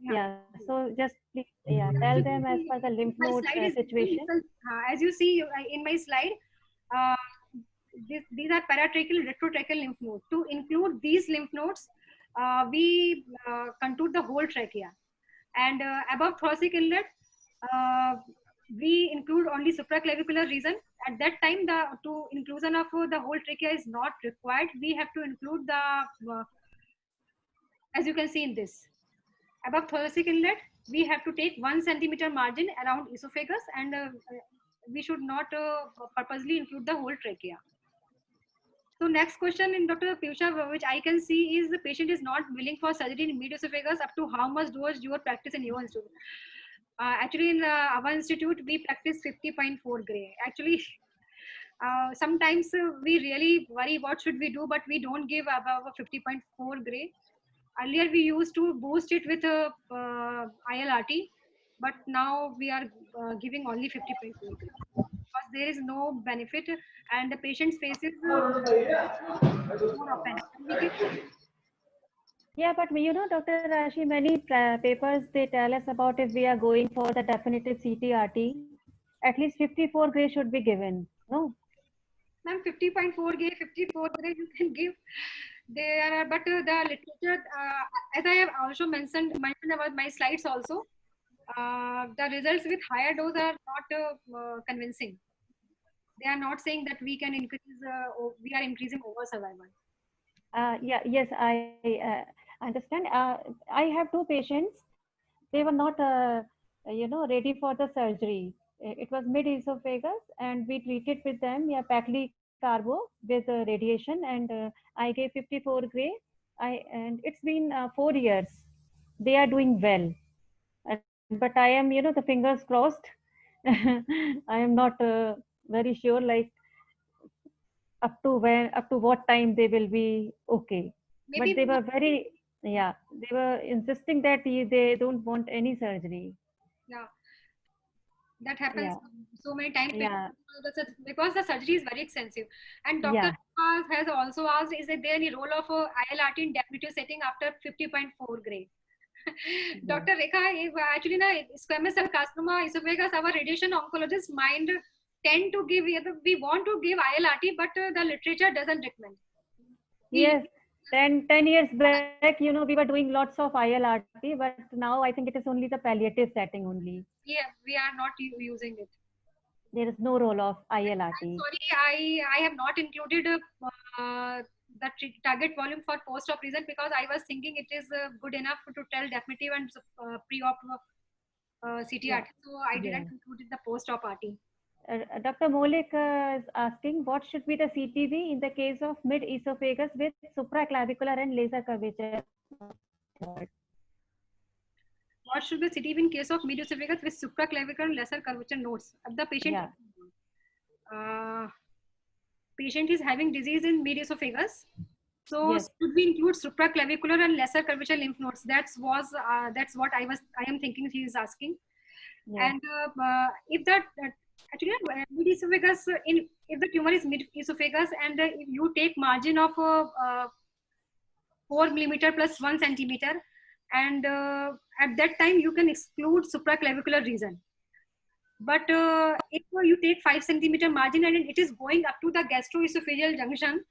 Yeah. So just please, tell them as per the lymph node situation. As you see in my slide, these are paratracheal, retrotracheal lymph nodes. To include these lymph nodes, we contour the whole trachea, and above thoracic inlet, we include only supraclavicular region. At that time, the inclusion of the whole trachea is not required. We have to include the, as you can see in this, above thoracic inlet, we have to take 1 centimeter margin around esophagus, and we should not purposely include the whole trachea. So next question in Dr. Piyusha, which I can see, is the patient is not willing for surgery in mid-esophagus. Up to how much dose you practice in your institute? Actually, in our institute, we practice 50.4 gray. Actually, sometimes we really worry what should we do, but we don't give above 50.4 gray. Earlier, we used to boost it with ILRT, but now we are giving only 50.4 gray. Because there is no benefit, and the patient faces more often. Yeah, but Dr. Rashi, many papers, they tell us about if we are going for the definitive CTRT, at least 54 gray should be given. No? Ma'am, 50.4 gray, 54 gray you can give. There are, but the literature, as I have also mentioned about my slides also, the results with higher dose are not convincing. They are not saying that we can increase, we are increasing over survival. Yes, I understand. I have 2 patients. They were not, ready for the surgery. It was mid-esophagus, and we treated with them, Paclitaxel carbo with radiation, and I gave 54 gray. And it's been 4 years. They are doing well. but I am, the fingers crossed. I am not very sure, like up to what time they will be okay. But Maybe they were very, yeah, they were insisting that they don't want any surgery. yeah, that happens Yeah, so many times yeah, because the surgery is very expensive. And Dr. yeah. Has also asked, is there any role of ILRT in definitive setting after 50.4 grade? Yes. Dr. Rekha, actually, na, squamous cell carcinoma esophagus, our radiation oncologist mind tend to give, we want to give ILRT, but the literature doesn't recommend. Yes, 10 years back, we were doing lots of ILRT, but now I think it is only the palliative setting only. Yeah, we are not using it. There is no role of I'm ILRT. sorry, I have not included the target volume for post-op reason because I was thinking it is good enough to tell definitive and pre-op Yeah. CTRT. So I Yes. didn't include the post-op RT. Dr. Molik is asking what should be the CTV in the case of mid-esophagus with supraclavicular and laser curvature? What should be CTV in case of mid-esophagus with supraclavicular and lesser curvature nodes? If the patient, Yeah. patient is having disease in mid-esophagus, so Yes. should we include supraclavicular and lesser curvature lymph nodes? That's what I am thinking he is asking. Yes. And if that actually mid-esophagus if the tumor is mid-esophagus and if you take margin of 4 millimeter plus 1 centimeter, and at that time you can exclude supraclavicular region. But if you take 5 centimeter margin and it is going up to the gastroesophageal junction,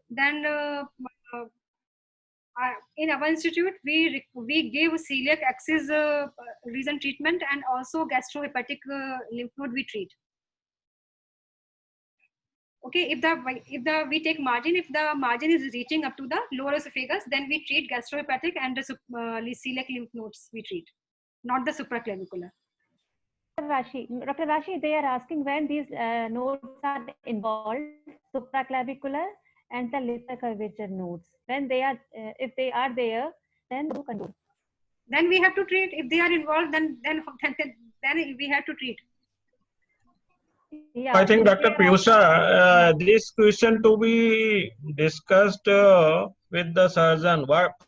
then in our institute we give celiac axis region treatment and also gastrohepatic lymph node we treat. Okay, if the we take margin, if the margin is reaching up to the lower esophagus, then we treat gastrohepatic and the celiac lymph nodes we treat, not the supraclavicular. Dr. Rashi, they are asking when these nodes are involved, supraclavicular and the lesser curvature nodes. When they are, if they are there, then you can do. Then we have to treat. If they are involved, then we have to treat. Yeah, I think Dr. Piyusha, this question to be discussed with the surgeon.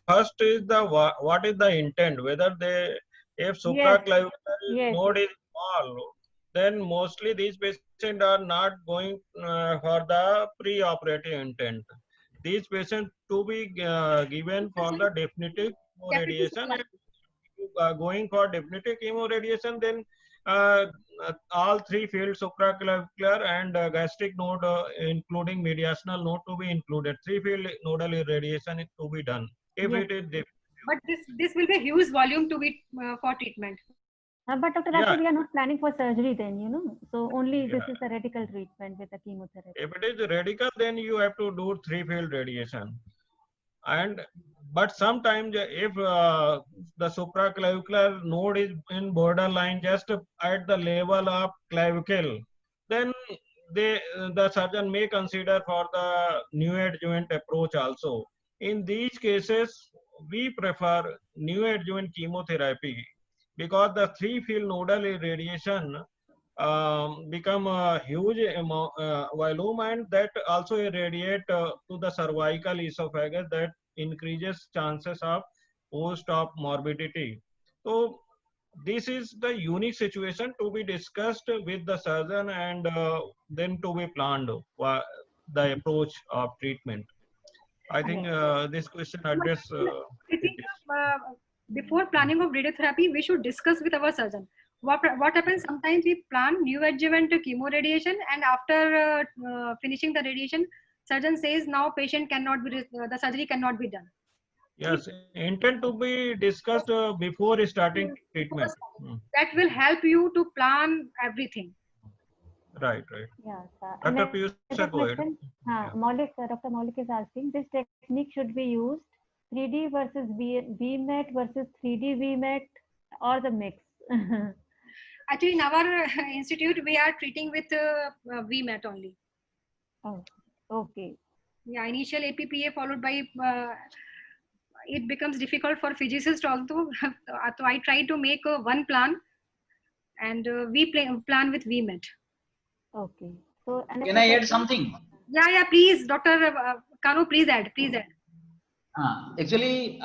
First is what is the intent? Whether they, if supraclavicular node is small, then mostly these patients are not going for the pre-operative intent. These patients to be given for the definitive radiation, and going for definitive chemoradiation, then all three fields, supraclavicular and gastric node, including mediastinal node, to be included. Three field nodal irradiation is to be done. If it is definitive. But this will be a huge volume to be for treatment. But Dr. Rashi, we are not planning for surgery then, so only this is a radical treatment with the chemotherapy. If it is radical, then you have to do three field radiation. But sometimes if the supraclavicular node is in borderline just at the level of clavicle, then the surgeon may consider for the neoadjuvant approach also. In these cases, we prefer neoadjuvant chemotherapy because the three field nodal irradiation become a huge amount, volume, and that also irradiate to the cervical esophagus, that increases chances of post-op morbidity. So this is the unique situation to be discussed with the surgeon and then to be planned the approach of treatment. I think this question address. I think before planning of radiotherapy, we should discuss with our surgeon. What happens sometimes we plan neoadjuvant chemoradiation, and after finishing the radiation, surgeon says now patient cannot be the surgery cannot be done. Yes, intent to be discussed before starting treatment. That will help you to plan everything. Right. Yeah, Dr. Piyusha, go ahead. Dr. Maulik is asking, this technique should be used 3D versus VMAT versus 3D VMAT or the mix? Actually, in our institute, we are treating with VMAT only. Oh, okay. Yeah, initial APPA followed by it becomes difficult for physicists also. So I try to make one plan, and we plan with VMET. Okay. So Can I add something? Yeah, please, Dr. Kanu, please add. Actually,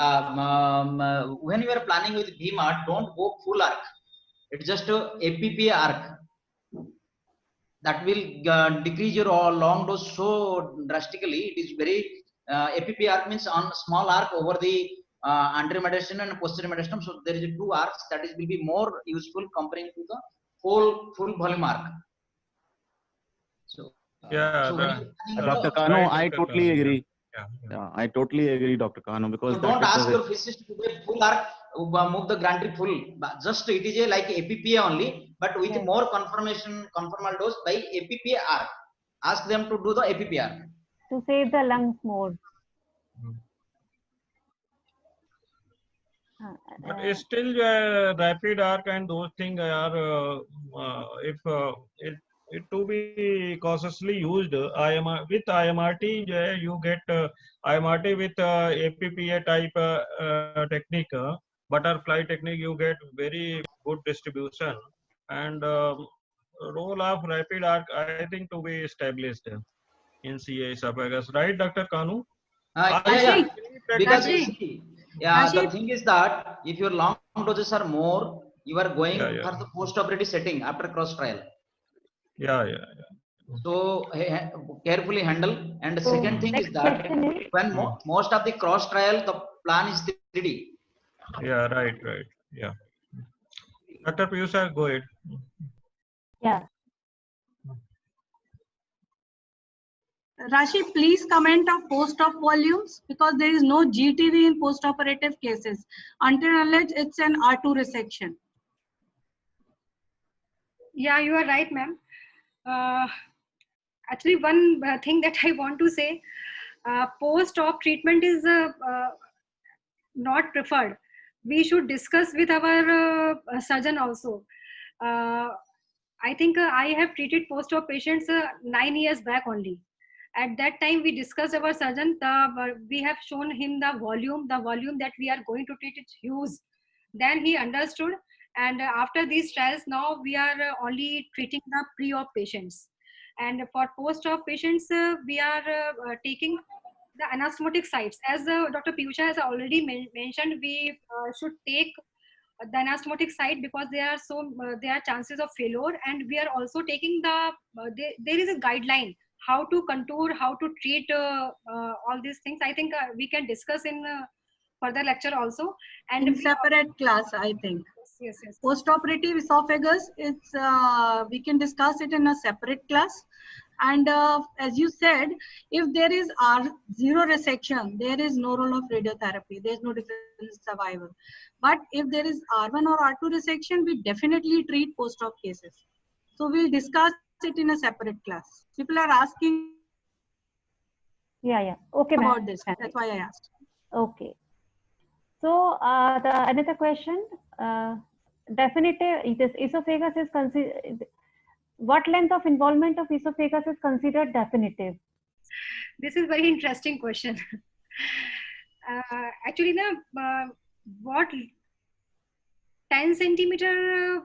when you are planning with VMAT, don't go full arc. It's just a APP arc. That will decrease your long dose so drastically. It is very APP arc means on small arc over the anterior mediastinum and posterior mediastinum. So there is a 2 arcs that is will be more useful comparing to the full volume arc. So Yeah, so when you Dr. Kanu, right, I Dr. totally Kanu, agree. yeah. Yeah, I totally agree, Dr. Kanu, because so that don't is ask the your physicist to do a full arc, move the gantry full. But just it is a like APPA only, but with more conformal dose by APPA arc. Ask them to do the APPA arc. To save the lungs more. But still, rapid arc and those things are, if it to be cautiously used. With IMRT, you get IMRT with APPA type technique, butterfly technique. You get very good distribution, and role of rapid arc, I think, to be established in CA esophagus, right, Dr. Kanu? Yeah. Because you see, the Rashid. thing is that if your long doses are more, you are going for the post-operative setting after cross trial. Yeah. So carefully handle. And the second thing is that when most of the cross trial, the plan is 3D. Yeah, right. Yeah. Dr. Piyusha, go ahead. Yeah. Rashid, please comment on post-op volumes, because there is no GTV in post-operative cases until unless it's an R2 resection. Yeah, you are right, ma'am. Actually, one thing that I want to say, post-op treatment is not preferred. We should discuss with our surgeon also. I think I have treated post-op patients 9 years back only. At that time, we discussed our surgeon. We have shown him the volume that we are going to treat. It's huge. Then he understood. And after these trials, now we are only treating the pre-op patients. And for post-op patients, we are taking the anastomotic sites. As Dr. Piyusha has already mentioned, we should take the anastomotic site because there are chances of failure, and we are also taking there is a guideline how to contour, how to treat all these things. I think we can discuss in further lecture also. And in separate class, I think. Yes. Post-operative esophagus, it's we can discuss it in a separate class. And as you said, if there is R0 resection, there is no role of radiotherapy. There is no difference in survival. But if there is R1 or R2 resection, we definitely treat post-op cases. So we'll discuss it in a separate class. People are asking Yeah. Okay, about this. That's why I asked. Okay. So another question, definitive, this esophagus is considered, what length of involvement of esophagus is considered definitive? This is very interesting question. Actually, what 10 centimeter,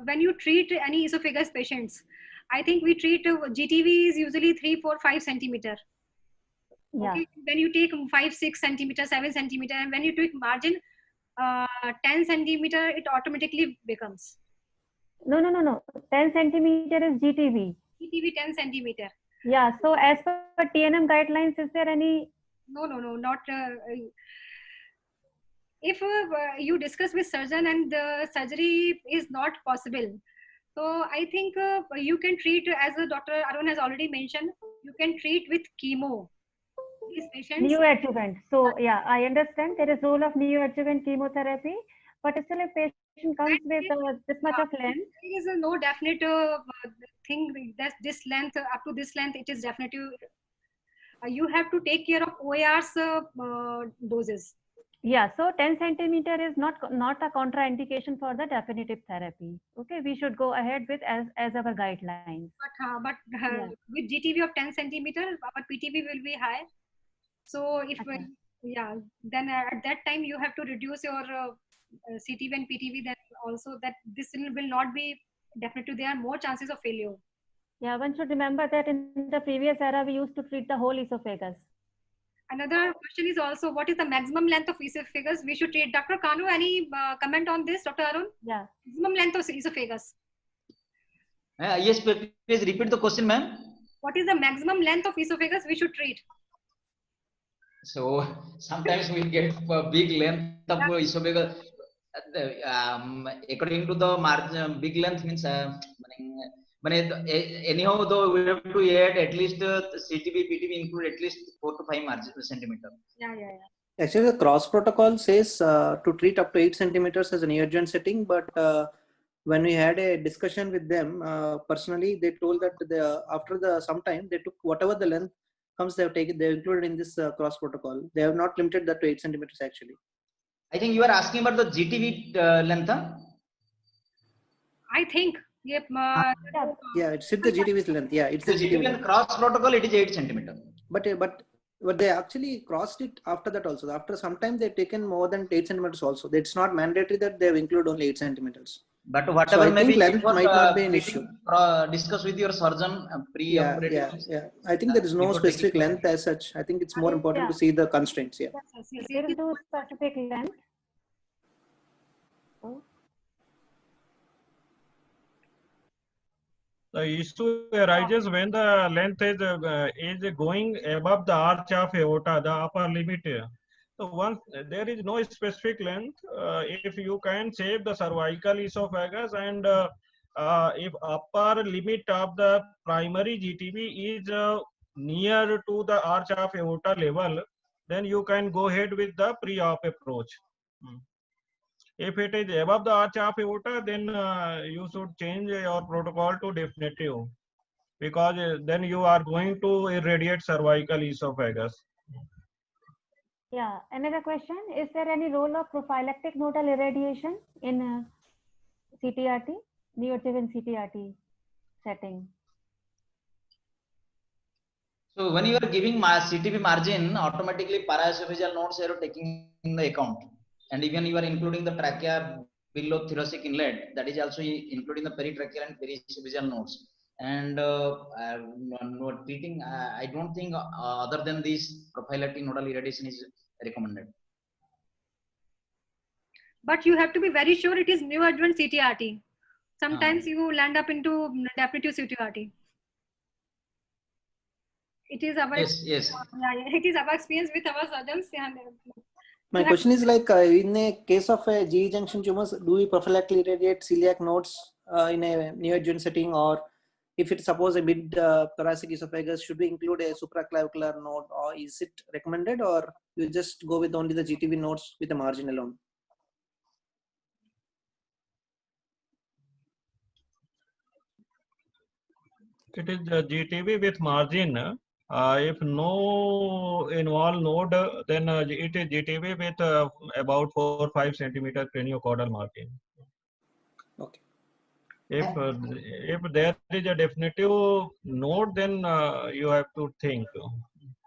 when you treat any esophagus patients, I think we treat GTV is usually 3, 4, 5 centimeter. Yeah. Okay. When you take 5, 6 centimeter, 7 centimeter, and when you take margin 10 centimeter, it automatically becomes. No. 10 centimeter is GTV. GTV 10 centimeter. Yeah. So as per TNM guidelines, is there any? No, not. If you discuss with surgeon and the surgery is not possible, so I think you can treat, as Dr. Arun has already mentioned, you can treat with chemo. These patients. Neoadjuvant. So yeah, I understand there is role of neoadjuvant chemotherapy, but still a patient comes with this much of length. There is no definite thing that this length, up to this length, it is definitive. You have to take care of OAR's doses. Yeah, so 10 centimeter is not a contraindication for the definitive therapy. Okay, we should go ahead with as our guidelines. But with GTV of 10 centimeter, our PTV will be high. So if Yeah, then at that time you have to reduce your CTV and PTV. Then also that this will not be definitely, there are more chances of failure. Yeah, one should remember that in the previous era, we used to treat the whole esophagus. Another question is also, what is the maximum length of esophagus we should treat? Dr. Kanu, any comment on this, Dr. Arun? Yeah. Maximum length of esophagus. Yes, please repeat the question, ma'am. What is the maximum length of esophagus we should treat? So sometimes we get a big length of esophagus. According to the margin, big length means anyhow, though we have to add at least CTB, PTB include at least 4 to 5 centimeter. Yeah. Actually, the cross protocol says to treat up to 8 centimeters as an ear-joint setting, but when we had a discussion with them, personally, they told that after some time, they took whatever the length comes, they have included in this cross protocol. They have not limited that to 8 centimeters actually. I think you are asking about the GTV length, huh? I think. Yep. Yeah, it's the GTV's length. Yeah, it's the the GTV length. Cross protocol, it is 8 centimeter. But they actually crossed it after that also. After some time, they've taken more than 8 centimeters also. It's not mandatory that they have included only 8 centimeters. But whatever so I maybe think length might not be an issue. Discuss with your surgeon pre-operative. Yeah. I think there is no specific length as such. I think it's more important to see the constraints. Yeah. There is no specific length. The issue arises when the length is going above the arch of aorta, the upper limit. So once there is no specific length, if you can save the cervical esophagus and if upper limit of the primary GTV is near to the arch of aorta level, then you can go ahead with the pre-op approach. If it is above the arch of aorta, then you should change your protocol to definitive, because then you are going to irradiate cervical esophagus. Yeah. Another question: is there any role of prophylactic nodal irradiation in CTRT, neoadjuvant CTRT setting? So when you are giving CTV margin, automatically paraesophageal nodes are taking in the account. And even you are including the trachea below thoracic inlet, that is also including the peritracheal and periesophageal nodes. And treating, I don't think other than this prophylactic nodal irradiation is recommended. But you have to be very sure it is neoadjuvant CTRT. Sometimes you land up into definitive CTRT. It is our it is our experience with our surgeons. My question is like in a case of a GE junction tumors, do we prophylactically irradiate celiac nodes in a neoadjuvant setting, or if it's suppose a mid thoracic esophagus, should we include a supraclavicular node, or is it recommended, or you just go with only the GTV nodes with the margin alone? It is the GTV with margin. If no involved node, then it is GTV with about 4 or 5 centimeter craniocaudal margin. Okay. If there is a definitive node, then you have to think.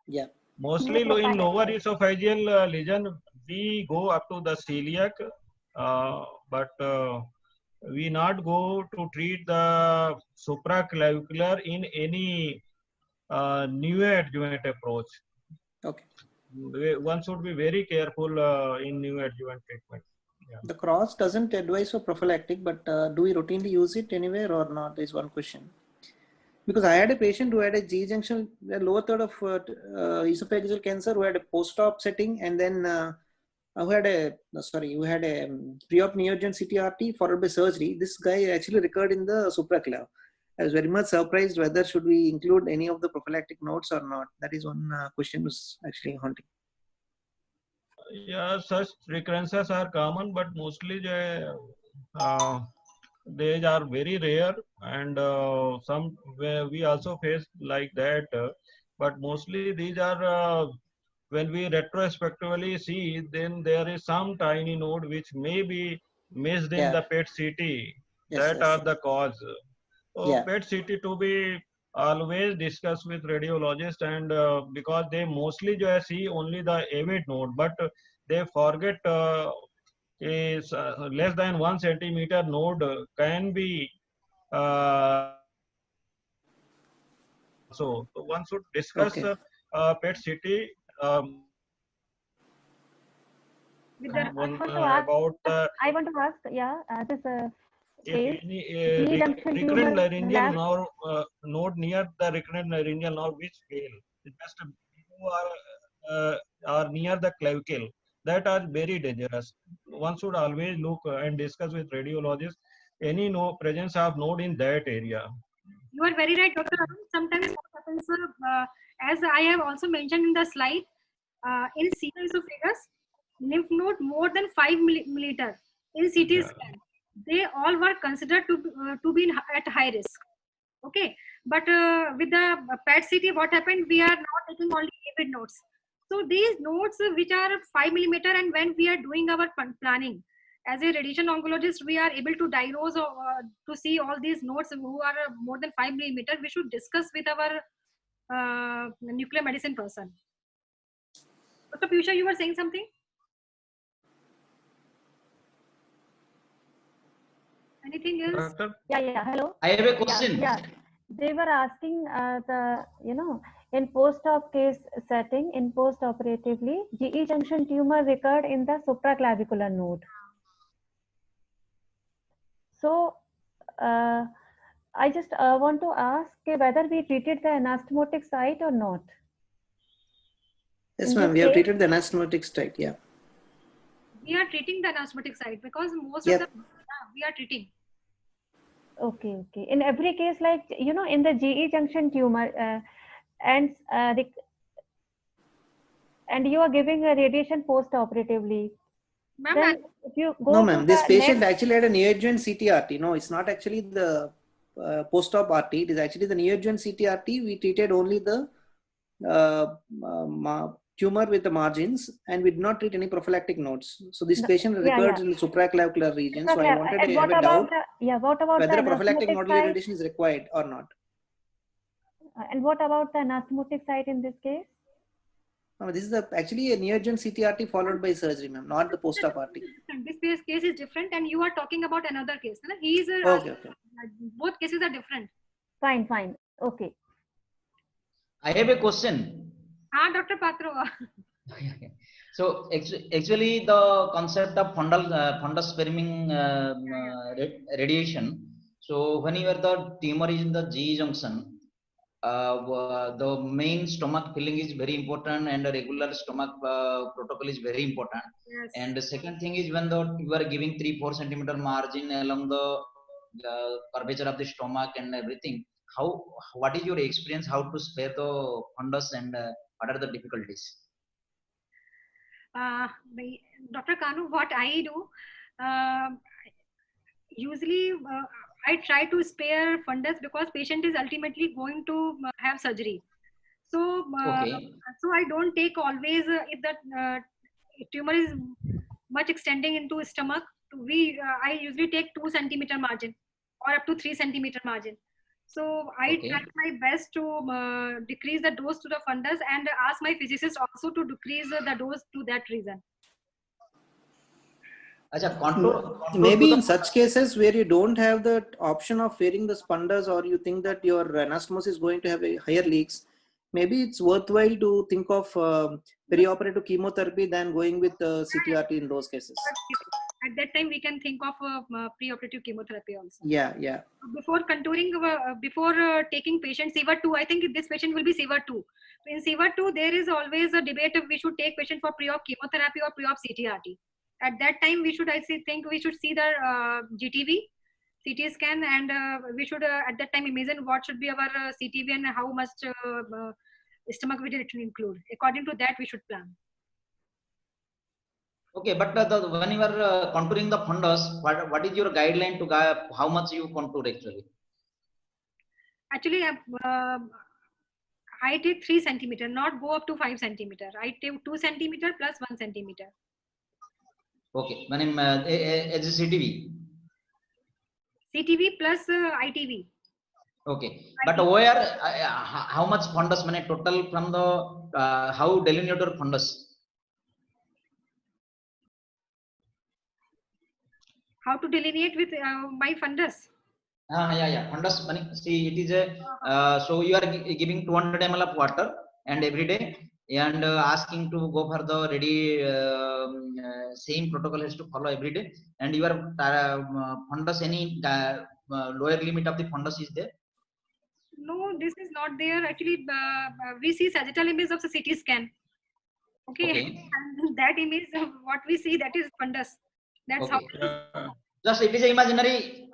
Yeah. Mostly in lower esophageal lesion, we go up to the celiac, but we not go to treat the supraclavicular in any neoadjuvant approach. Okay. One should be very careful in neoadjuvant treatment. Yeah. The cross doesn't advise for prophylactic, but do we routinely use it anywhere or not? Is one question. Because I had a patient who had a G junction, the lower third of esophageal cancer, who had a post-op setting, and then who had a pre-op neoadjuvant CTRT followed by surgery. This guy actually recurred in the supraclav. I was very much surprised whether should we include any of the prophylactic notes or not. That is one question was actually haunting. Yeah, such recurrences are common, but mostly they are very rare, and some we also face like that. But mostly these are when we retrospectively see, then there is some tiny node which may be missed in the PET CT. That are the cause. So PET CT to be always discuss with radiologist, and because they mostly जो है see only the avid node, but they forget is less than 1 centimeter node can be so one should discuss Okay. PET CT With the one, want to ask, about I want to ask, yeah, this if case, any G-junction recurrent tumor laryngeal lab. node near the recurrent laryngeal node which fail, just who are near the clavicle, that are very dangerous. One should always look and discuss with radiologist any presence of node in that area. You are very right, Dr. Arun. Sometimes what happens, as I have also mentioned in the slide, in CT esophagus, lymph node more than 5 milliliter in CT Yeah. scan, they all were considered to be at high risk. Okay, but with the PET CT, what happened? We are not taking only avid nodes. So these nodes which are 5 millimeter, and when we are doing our planning, as a radiation oncologist, we are able to diagnose or to see all these nodes who are more than 5 millimeter. We should discuss with our nuclear medicine person. Dr. Piyusha, you were saying something? Anything else? Doctor? Yeah, hello. I have a question. Yeah, they were asking in post-op case setting, in post-operatively, GE junction tumor recurred in the supraclavicular node. So, I just want to ask whether we treated the anastomotic site or not. Yes, In ma'am. this We have case- treated the anastomotic site. Yeah. We are treating the anastomotic site because most Yep. of the we are treating. Okay. In every case, like, in the GE junction tumor, and you are giving a radiation post-operatively. Ma'am, Then if you go No, to ma'am. This the patient next, actually had a neoadjuvant CTRT. No, it's not actually the post-op RT. It is actually the neoadjuvant CTRT. We treated only the tumor with the margins, and we did not treat any prophylactic nodes. So this patient recurred in the supraclavicular region. So I wanted to have a doubt what about whether the a prophylactic anastomotic nodal site? irradiation is required or not. And what about the anastomotic site in this case? This is actually a neoadjuvant CTRT followed by surgery, ma'am, not the post-op RT. This case is different, and you are talking about another case. No? He is Okay. both cases are different. Fine. Okay. I have a question. Dr. Patro. So actually, the concept of fundus sparing radiation. So when you are the tumor is in the G junction, the main stomach filling is very important, and the regular stomach protocol is very important. Yes. And the second thing is when you are giving 3-4 centimeter margin along the curvature of the stomach and everything. What is your experience? How to spare the fundus, and what are the difficulties? Dr. Kanu, what I do, usually I try to spare fundus because patient is ultimately going to have surgery. So, so I don't take always if the tumor is much extending into stomach. I usually take 2 centimeter margin or up to 3 centimeter margin. So I try my best to decrease the dose to the fundus and ask my physicist also to decrease the dose to that reason. Maybe in such cases where you don't have the option of wearing the fundus, or you think that your anastomosis is going to have a higher leaks, maybe it's worthwhile to think of perioperative chemotherapy than going with CTRT in those cases. At that time, we can think of preoperative chemotherapy also. Yeah. Before contouring, before taking patient SEVA 2, I think this patient will be SEVA 2. In SEVA 2, there is always a debate if we should take patient for pre-op chemotherapy or pre-op CTRT. At that time, we should, think we should see the GTV, CT scan, and we should at that time imagine what should be our CTV and how much stomach we did include. According to that, we should plan. Okay, but when you are contouring the fundus, what is your guideline to how much you contour actually? Actually, I take 3 centimeter, not go up to 5 centimeter. I take 2 centimeter plus 1 centimeter. Okay, when in as a CTV. CTV plus ITV. Okay, but where how much fundus? Mane total from the how delineator fundus? How to delineate with my fundus? Yeah. Fundus. Mane see it is a so you are giving 200 ml of water and every day and asking to go for the ready same protocol has to follow every day and your fundus any lower limit of the fundus is there. No, this is not there. Actually, we see sagittal image of the CT scan. Okay, Okay. and that image of what we see, that is fundus. That's how. Okay. Yeah, Just it is a imaginary.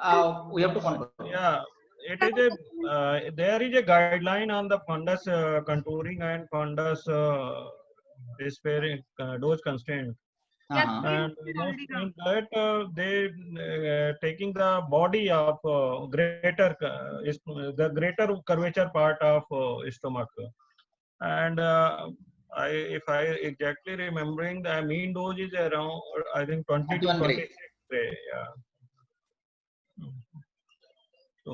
We have to control. yeah. It is a there is a guideline on the fundus contouring and fundus sparing dose constraint. Yeah, And it is most already in done. that they taking the body of greater the greater curvature part of stomach, and if I exactly remembering, the mean dose is around I think 20 to 31 gray. 26 gray. Yeah. So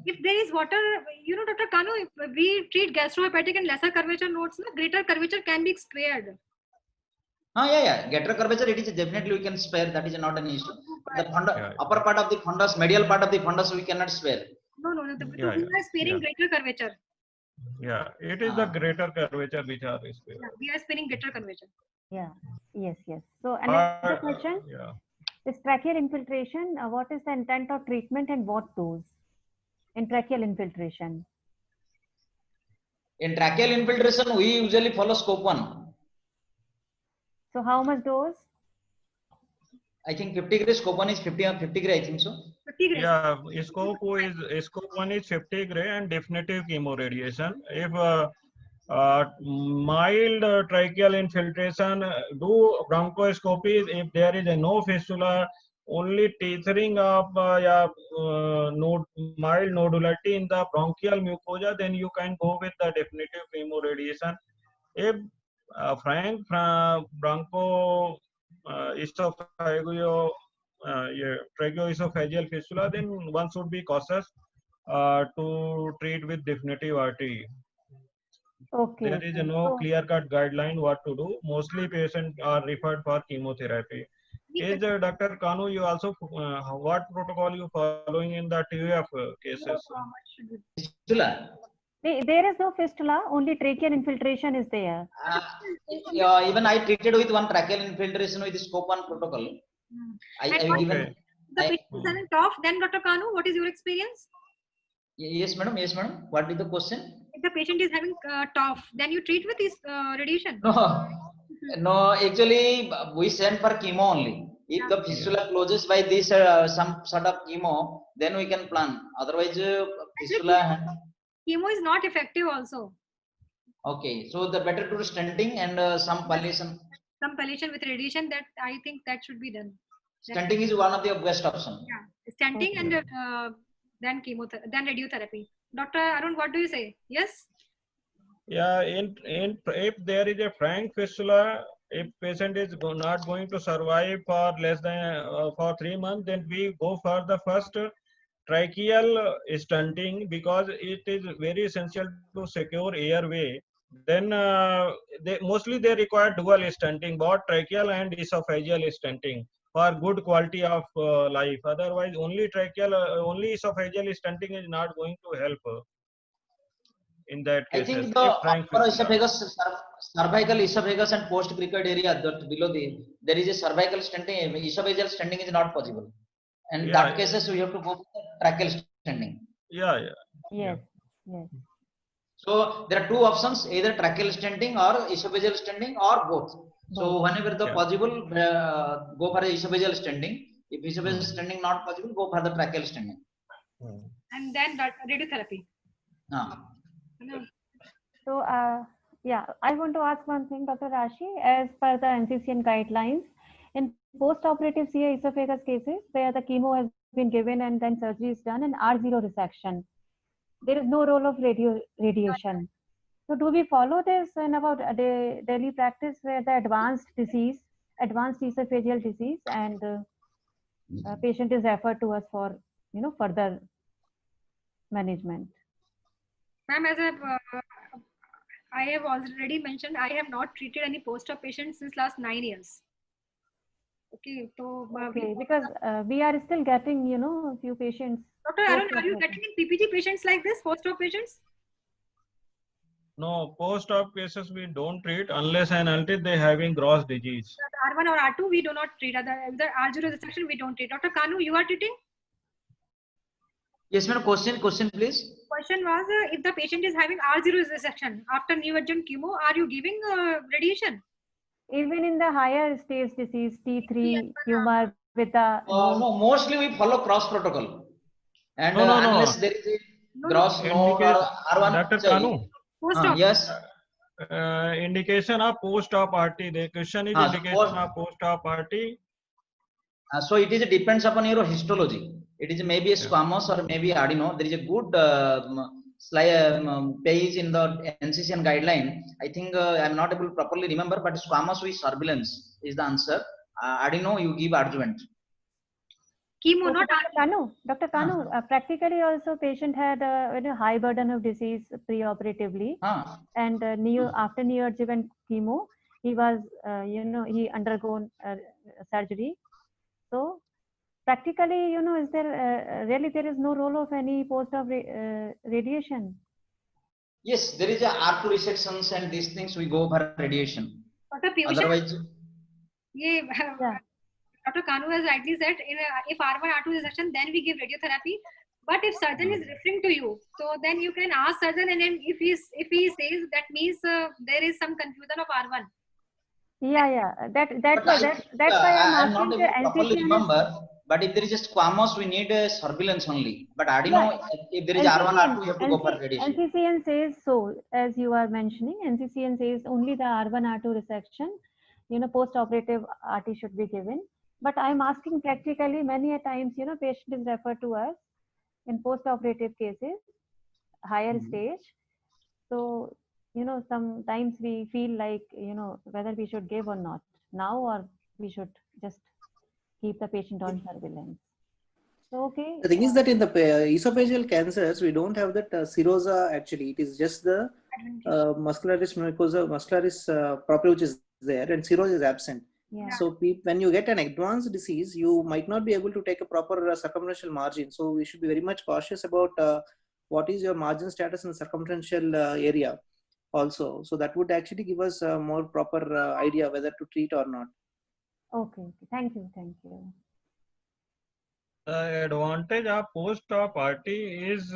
If there is water, Dr. Kanu, if we treat gastrohepatic and lesser curvature nodes, greater curvature can be spared. Yeah. Greater curvature, it is definitely we can spare. That is not an issue. But the fundus, yeah, upper part of the fundus, medial part of the fundus, we cannot spare. No. yeah, We are sparing yeah, greater curvature. yeah. It is the greater curvature which are spared. Yeah, we are sparing greater curvature. Yeah. Yes. So another question Yeah. is tracheal infiltration. What is the intent of treatment and what dose in tracheal infiltration? In tracheal infiltration, we usually follow scope 1. So how much dose? I think 50 gray, scope 1 is 50 gray, I think so. 50 grays. Yeah, scope one is 50 gray and definitive chemoradiation. If mild tracheal infiltration, do bronchoscopy. If there is a no fistula, only tethering of mild nodulity in the bronchial mucosa, then you can go with the definitive chemoradiation. If frank broncho esophageal tracheoesophageal fistula, then one should be cautious to treat with definitive RT. Okay. There is no clear-cut guideline what to do. Mostly patients are referred for chemotherapy. Is Dr. Kanu, you also what protocol you following in the TUF cases? Fistula. There is no fistula, only tracheal infiltration is there. Yeah, even I treated with one tracheal infiltration with the scope 1 protocol. I given. The patient is having cough, then Dr. Kanu, what is your experience? Yes, madam. What is the question? If the patient is having cough, then you treat with this radiation? No. Actually, we send for chemo only. If the fistula closes by this some sort of chemo, then we can plan. Otherwise, fistula. Chemo is not effective also. Okay, so the better to do stenting and some palliation. Some palliation with radiation, that I think that should be done. Stenting is one of the best option. Yeah, stenting and then chemotherapy, then radiotherapy. Dr. Arun, what do you say? Yes? Yeah, if there is a frank fistula, if patient is not going to survive for less than for 3 months, then we go for the first tracheal stenting because it is very essential to secure airway. Then mostly they require dual stenting, both tracheal and esophageal stenting for good quality of life. Otherwise, only esophageal stenting is not going to help. In that I case, think the upper esophagus, cervical esophagus and post-cricoid area below there is a cervical stenting. Esophageal stenting is not possible. And in that cases, we have to go for tracheal stenting. Yes. So there are two options, either tracheal stenting or esophageal stenting or both. So whenever the possible, go for the esophageal stenting. If esophageal stenting not possible, go for the tracheal stenting. And then radiotherapy. So, I want to ask one thing, Dr. Rashi. As per the NCCN guidelines, in post-operative CA esophagus cases where the chemo has been given and then surgery is done and R0 resection, there is no role of radiation. So, do we follow this in about daily practice where the advanced esophageal disease, and patient is referred to us for further management. Ma'am, I have already mentioned, I have not treated any post-op patients since last 9 years. Okay, so Okay, because we are still getting, you know, a few patients. Dr. Arun, are you post-op. getting in PPG patients like this, post-op patients? No, post-op cases we don't treat unless and until they having gross disease. R1 or R2 we do not treat. The R0 resection we don't treat. Dr. Kanu, you are treating? Yes, madam. Question, please. Question was if the patient is having R0 resection after neoadjuvant chemo, are you giving radiation? Even in the higher stage disease, T3 tumor with the No, mostly we follow cross protocol, and No. unless there is a gross node or R1. Dr. Kanu, Post-op. Yes. indication of post-op RT. The question is indication of post-op RT. So it is depends upon your histology. It is maybe a squamous or maybe adeno. There is a good page in the NCCN guideline. I think I'm not able to properly remember, but squamous with surveillance is the answer. Adeno, you give adjuvant. Chemo, So, not Dr. Kanu, practically also patient had a high burden of disease pre-operatively, and after neoadjuvant chemo, he was, he undergone surgery. So practically, is there really there is no role of any post-op radiation? Yes, there is a R2 resections and these things we go for radiation. Otherwise, Dr. Kanu has rightly said, if R1, R2 resection, then we give radiotherapy. But if surgeon is referring to you, so then you can ask surgeon, and then if he says that means there is some confusion of R1. That's why I'm not able to properly remember. But if there is a squamous, we need a surveillance only. But adeno, if there is R1, R2, you have to go for radiation. NCCN says so, as you are mentioning. NCCN says only the R1, R2 resection, post-operative RT should be given. But I'm asking practically many a times, patient is referred to us in post-operative cases, higher stage. So, sometimes we feel like, whether we should give or not now, or we should just keep the patient on surveillance. So, okay. The thing is that in the esophageal cancers, we don't have that serosa actually. It is just the muscularis mucosa, muscularis propria which is there, and serosa is absent. Yeah. So when you get an advanced disease, you might not be able to take a proper circumferential margin. So we should be very much cautious about what is your margin status in the circumferential area also. So that would actually give us a more proper idea whether to treat or not. Okay. Thank you. The advantage of post-op RT is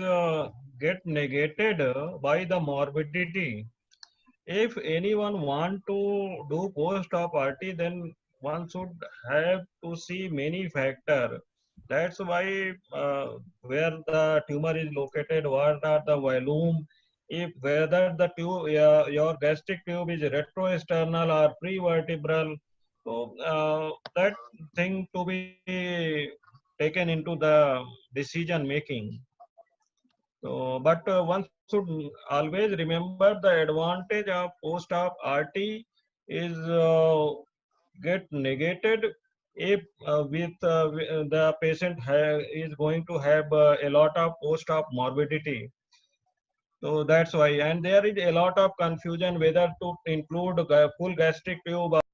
get negated by the morbidity. If anyone want to do post-op RT, then one should have to see many factors. That's why where the tumor is located, what are the volume, if whether the tube, your gastric tube is retroexternal or prevertebral. So that thing to be taken into the decision making. So, but one should always remember the advantage of post-op RT is get negated if the patient is going to have a lot of post-op morbidity. So that's why, and there is a lot of confusion whether to include full gastric tube